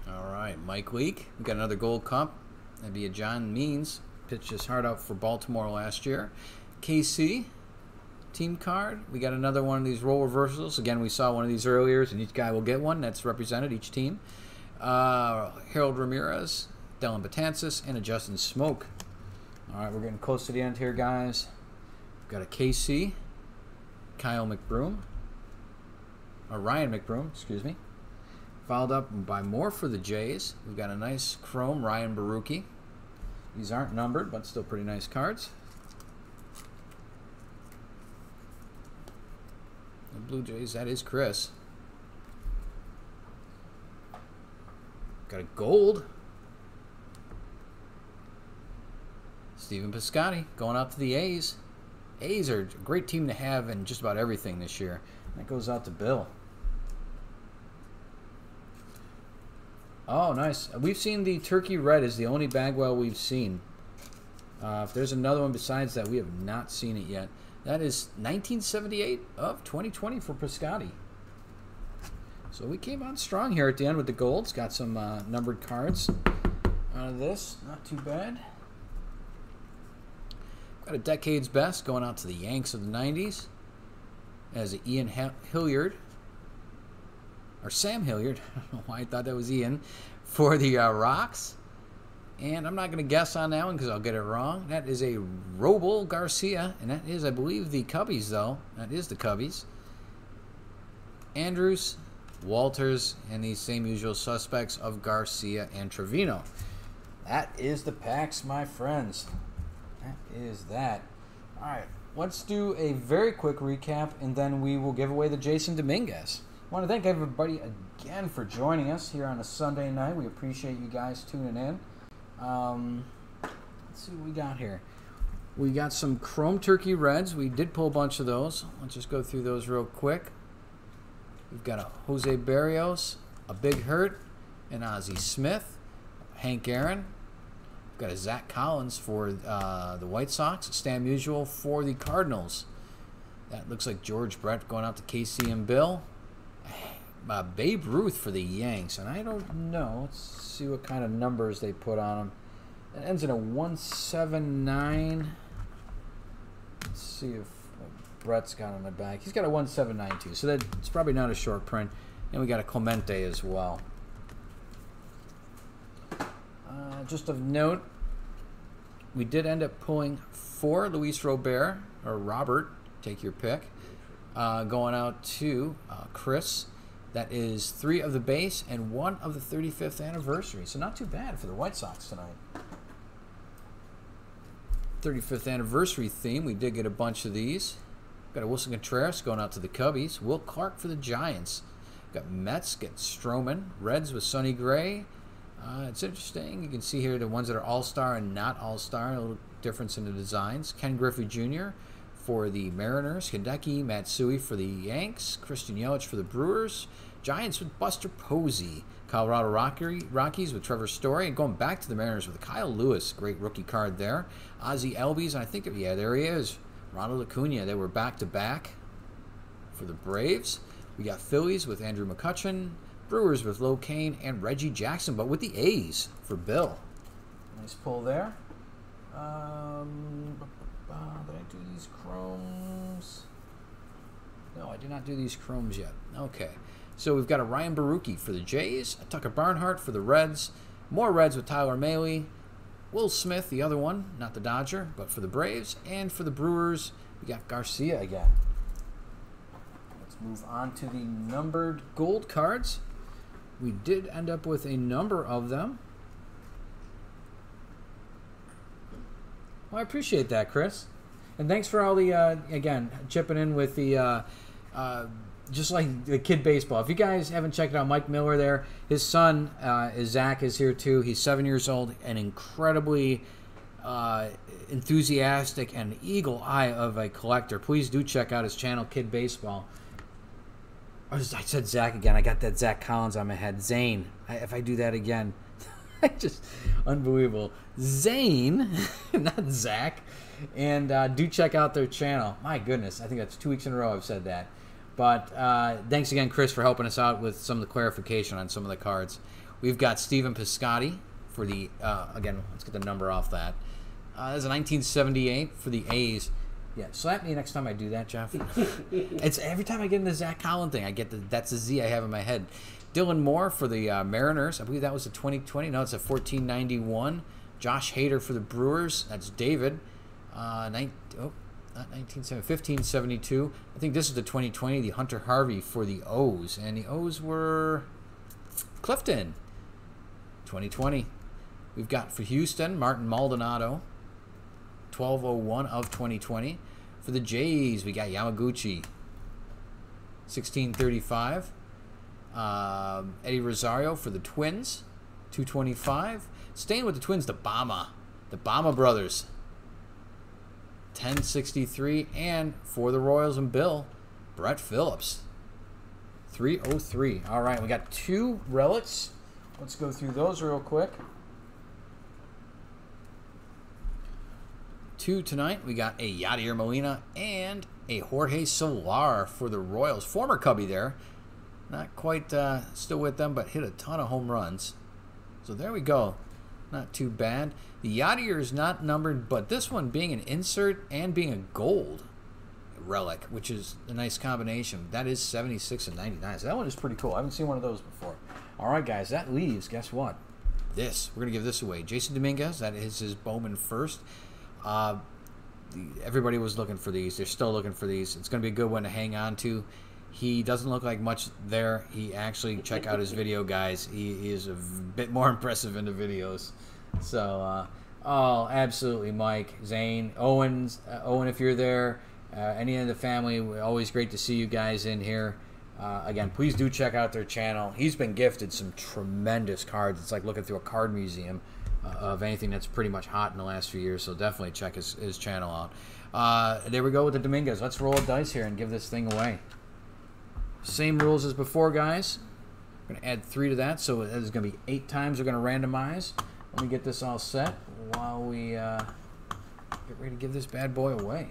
All right, Mike Leake. We got another Gold Cup. That'd be a John Means. Pitched his heart out for Baltimore last year. KC, team card. We got another one of these role reversals. Again, we saw one of these earlier, and each guy will get one. That's represented, each team. Harold Ramirez, Dellin Betances, and a Justin Smoke. All right, we're getting close to the end here, guys. We've got a KC, Kyle McBroom, or Ryan McBroom, excuse me. Followed up by more for the Jays. We've got a nice chrome Ryan Baruki. These aren't numbered, but still pretty nice cards. The Blue Jays, that is Chris. Got a gold. Steven Piscotty going out to the A's. A's are a great team to have in just about everything this year. That goes out to Bill. Oh, nice. We've seen the Turkey Red is the only Bagwell we've seen. If there's another one besides that, we have not seen it yet. That is 1978 of 2020 for Piscotty. So we came on strong here at the end with the golds. Got some numbered cards out of this. Not too bad. Got a decade's best going out to the Yanks of the 90s. As Ian Hilliard, or Sam Hilliard, I don't know why I thought that was Ian, for the Rocks. And I'm not going to guess on that one because I'll get it wrong. That is a Robel Garcia, and that is, I believe, the Cubbies, though. That is the Cubbies. Andrews, Walters, and the same usual suspects of Garcia and Trevino. That is the packs, my friends. That is that. All right, let's do a very quick recap, and then we will give away the Jasson Dominguez. I want to thank everybody again for joining us here on a Sunday night. We appreciate you guys tuning in. Let's see what we got here. We got some Chrome Turkey Reds. We did pull a bunch of those. Let's just go through those real quick. We've got a Jose Barrios, a Big Hurt, an Ozzie Smith, Hank Aaron. We've got a Zach Collins for the White Sox, Stan Musial for the Cardinals. That looks like George Brett going out to KC and Bill. Babe Ruth for the Yanks, and I don't know. Let's see what kind of numbers they put on them. It ends in a 179. Let's see if Brett's got on the back. He's got a 1792, so that's probably not a short print. And we got a Clemente as well. Just of note, we did end up pulling 4 Luis Robert, or Robert, take your pick, going out to Chris. That is 3 of the base and 1 of the 35th anniversary. So not too bad for the White Sox tonight. 35th anniversary theme. We did get a bunch of these. Got a Wilson Contreras going out to the Cubbies. Will Clark for the Giants. Got Mets, get Stroman. Reds with Sonny Gray. It's interesting. You can see here the ones that are all-star and not all-star. A little difference in the designs. Ken Griffey Jr. for the Mariners. Hideki Matsui for the Yanks. Christian Yelich for the Brewers. Giants with Buster Posey. Colorado Rockies with Trevor Story. And going back to the Mariners with Kyle Lewis. Great rookie card there. Ozzie Albies. And I think, yeah, there he is. Ronald Acuna. They were back-to-back for the Braves. We got Phillies with Andrew McCutchen. Brewers with Lo Cain and Reggie Jackson, but with the A's for Bill. Nice pull there. Did I do these chromes? No, I did not do these chromes yet. Okay. So we've got a Ryan Baruchi for the Jays, a Tucker Barnhart for the Reds, more Reds with Tyler Mahle, Will Smith, the other one, not the Dodger, but for the Braves, and for the Brewers, we got Garcia again. Let's move on to the numbered gold cards. We did end up with a number of them. Well, I appreciate that, Chris. And thanks for all the, again, chipping in with the, just like the kid baseball. If you guys haven't checked out Mike Miller there, his son, Zach, is here too. He's 7 years old and incredibly enthusiastic and eagle eye of a collector. Please do check out his channel, Kid Baseball. I said Zach again. I got that Zach Collins on my head. Zane. If I do that again, just unbelievable. Zane, not Zach. And do check out their channel. My goodness, I think that's 2 weeks in a row I've said that. But thanks again, Chris, for helping us out with some of the clarification on some of the cards. We've got Stephen Piscotty for the, again, let's get the number off that. That's a 1978 for the A's. Yeah, slap me next time I do that, Jeff. It's every time I get in the Zach Collins thing, I get that's the Z I have in my head. Dylan Moore for the Mariners. I believe that was a 2020. No, it's a 1491. Josh Hader for the Brewers. That's David. Not 1970, 1572. I think this is the 2020. The Hunter Harvey for the O's, and the O's were Clifton. 2020. We've got for Houston Martin Maldonado. 1201 of 2020. For the Jays, we got Yamaguchi. 1635. Eddie Rosario for the Twins. 225. Staying with the Twins, the Bama brothers. 1063. And for the Royals and Bill, Brett Phillips. 303. All right, we got 2 relics. Let's go through those real quick. 2 tonight. We got a Yadier Molina and a Jorge Solar for the Royals. Former Cubby there. Not quite still with them, but hit a ton of home runs. So there we go. Not too bad. The Yadier is not numbered, but this one being an insert and being a gold relic, which is a nice combination. That is 76 and 99. So that one is pretty cool. I haven't seen one of those before. All right, guys, that leaves, guess what? This. We're going to give this away. Jasson Dominguez, that is his Bowman first. Everybody was looking for these. They're still looking for these. It's going to be a good one to hang on to. He doesn't look like much there. He actually, check out his video, guys. He is a bit more impressive in the videos. So, oh, absolutely, Mike, Zane, Owen, if you're there, any of the family, always great to see you guys in here. Again, please do check out their channel. He's been gifted some tremendous cards. It's like looking through a card museum of anything that's pretty much hot in the last few years. So definitely check his channel out. There we go with the Dominguez. Let's roll a dice here and give this thing away. Same rules as before, guys. I'm going to add 3 to that, so there's going to be 8 times we're going to randomize. Let me get this all set while we get ready to give this bad boy away.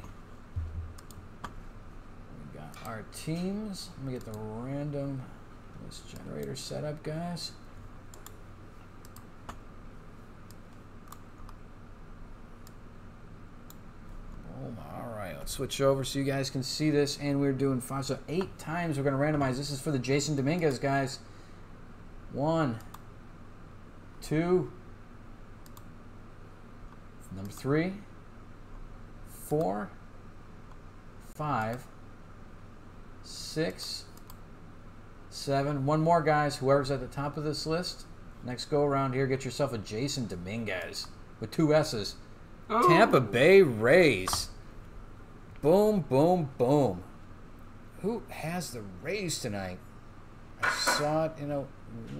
We got our teams. Let me get the random list generator set up, guys. All right, let's switch over so you guys can see this. And we're doing 5, so 8 times we're going to randomize. This is for the Jasson Dominguez, guys. 1, 2, number 3, 4, 5, 6, 7. One more, guys. Whoever's at the top of this list, next go around here, get yourself a Jasson Dominguez with 2 S's. Oh. Tampa Bay Rays. Boom, boom, boom. Who has the Rays tonight? I saw it in a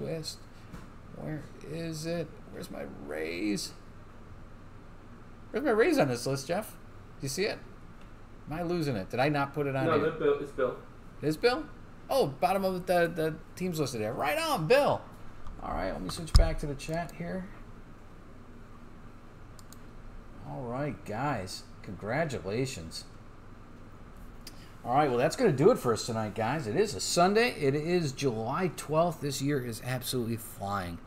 list. Where is it? Where's my Rays? Where's my Rays on this list, Jeff? Do you see it? Am I losing it? Did I not put it on here? No, it's Bill. It is Bill? Oh, bottom of the teams listed there. Right on, Bill. All right, let me switch back to the chat here. All right, guys. Congratulations. All right, well, that's going to do it for us tonight, guys. It is a Sunday. It is July 12th. This year is absolutely flying.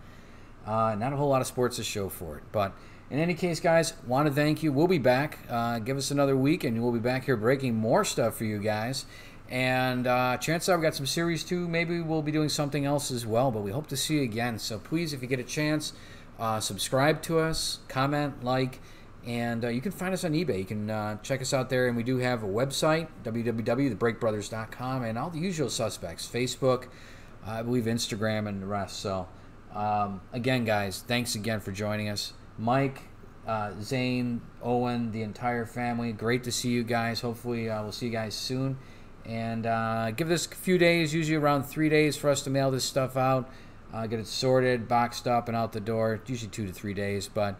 Not a whole lot of sports to show for it. But in any case, guys, want to thank you. We'll be back. Give us another week, and we'll be back here breaking more stuff for you guys. And chances are we got some Series 2. Maybe we'll be doing something else as well. But we hope to see you again. So please, if you get a chance, subscribe to us, comment, like. And you can find us on eBay. You can check us out there. And we do have a website, www.thebreakbrothers.com, and all the usual suspects, Facebook, I believe Instagram, and the rest. So, again, guys, thanks again for joining us. Mike, Zane, Owen, the entire family, great to see you guys. Hopefully we'll see you guys soon. And give this a few days, usually around 3 days for us to mail this stuff out, get it sorted, boxed up, and out the door. Usually 2 to 3 days, but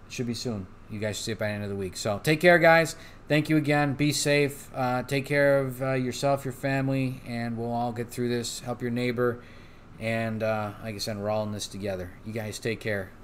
should be soon. You guys should see it by the end of the week. So take care, guys. Thank you again. Be safe. Take care of yourself, your family, and we'll all get through this. Help your neighbor. And like I said, we're all in this together. You guys take care.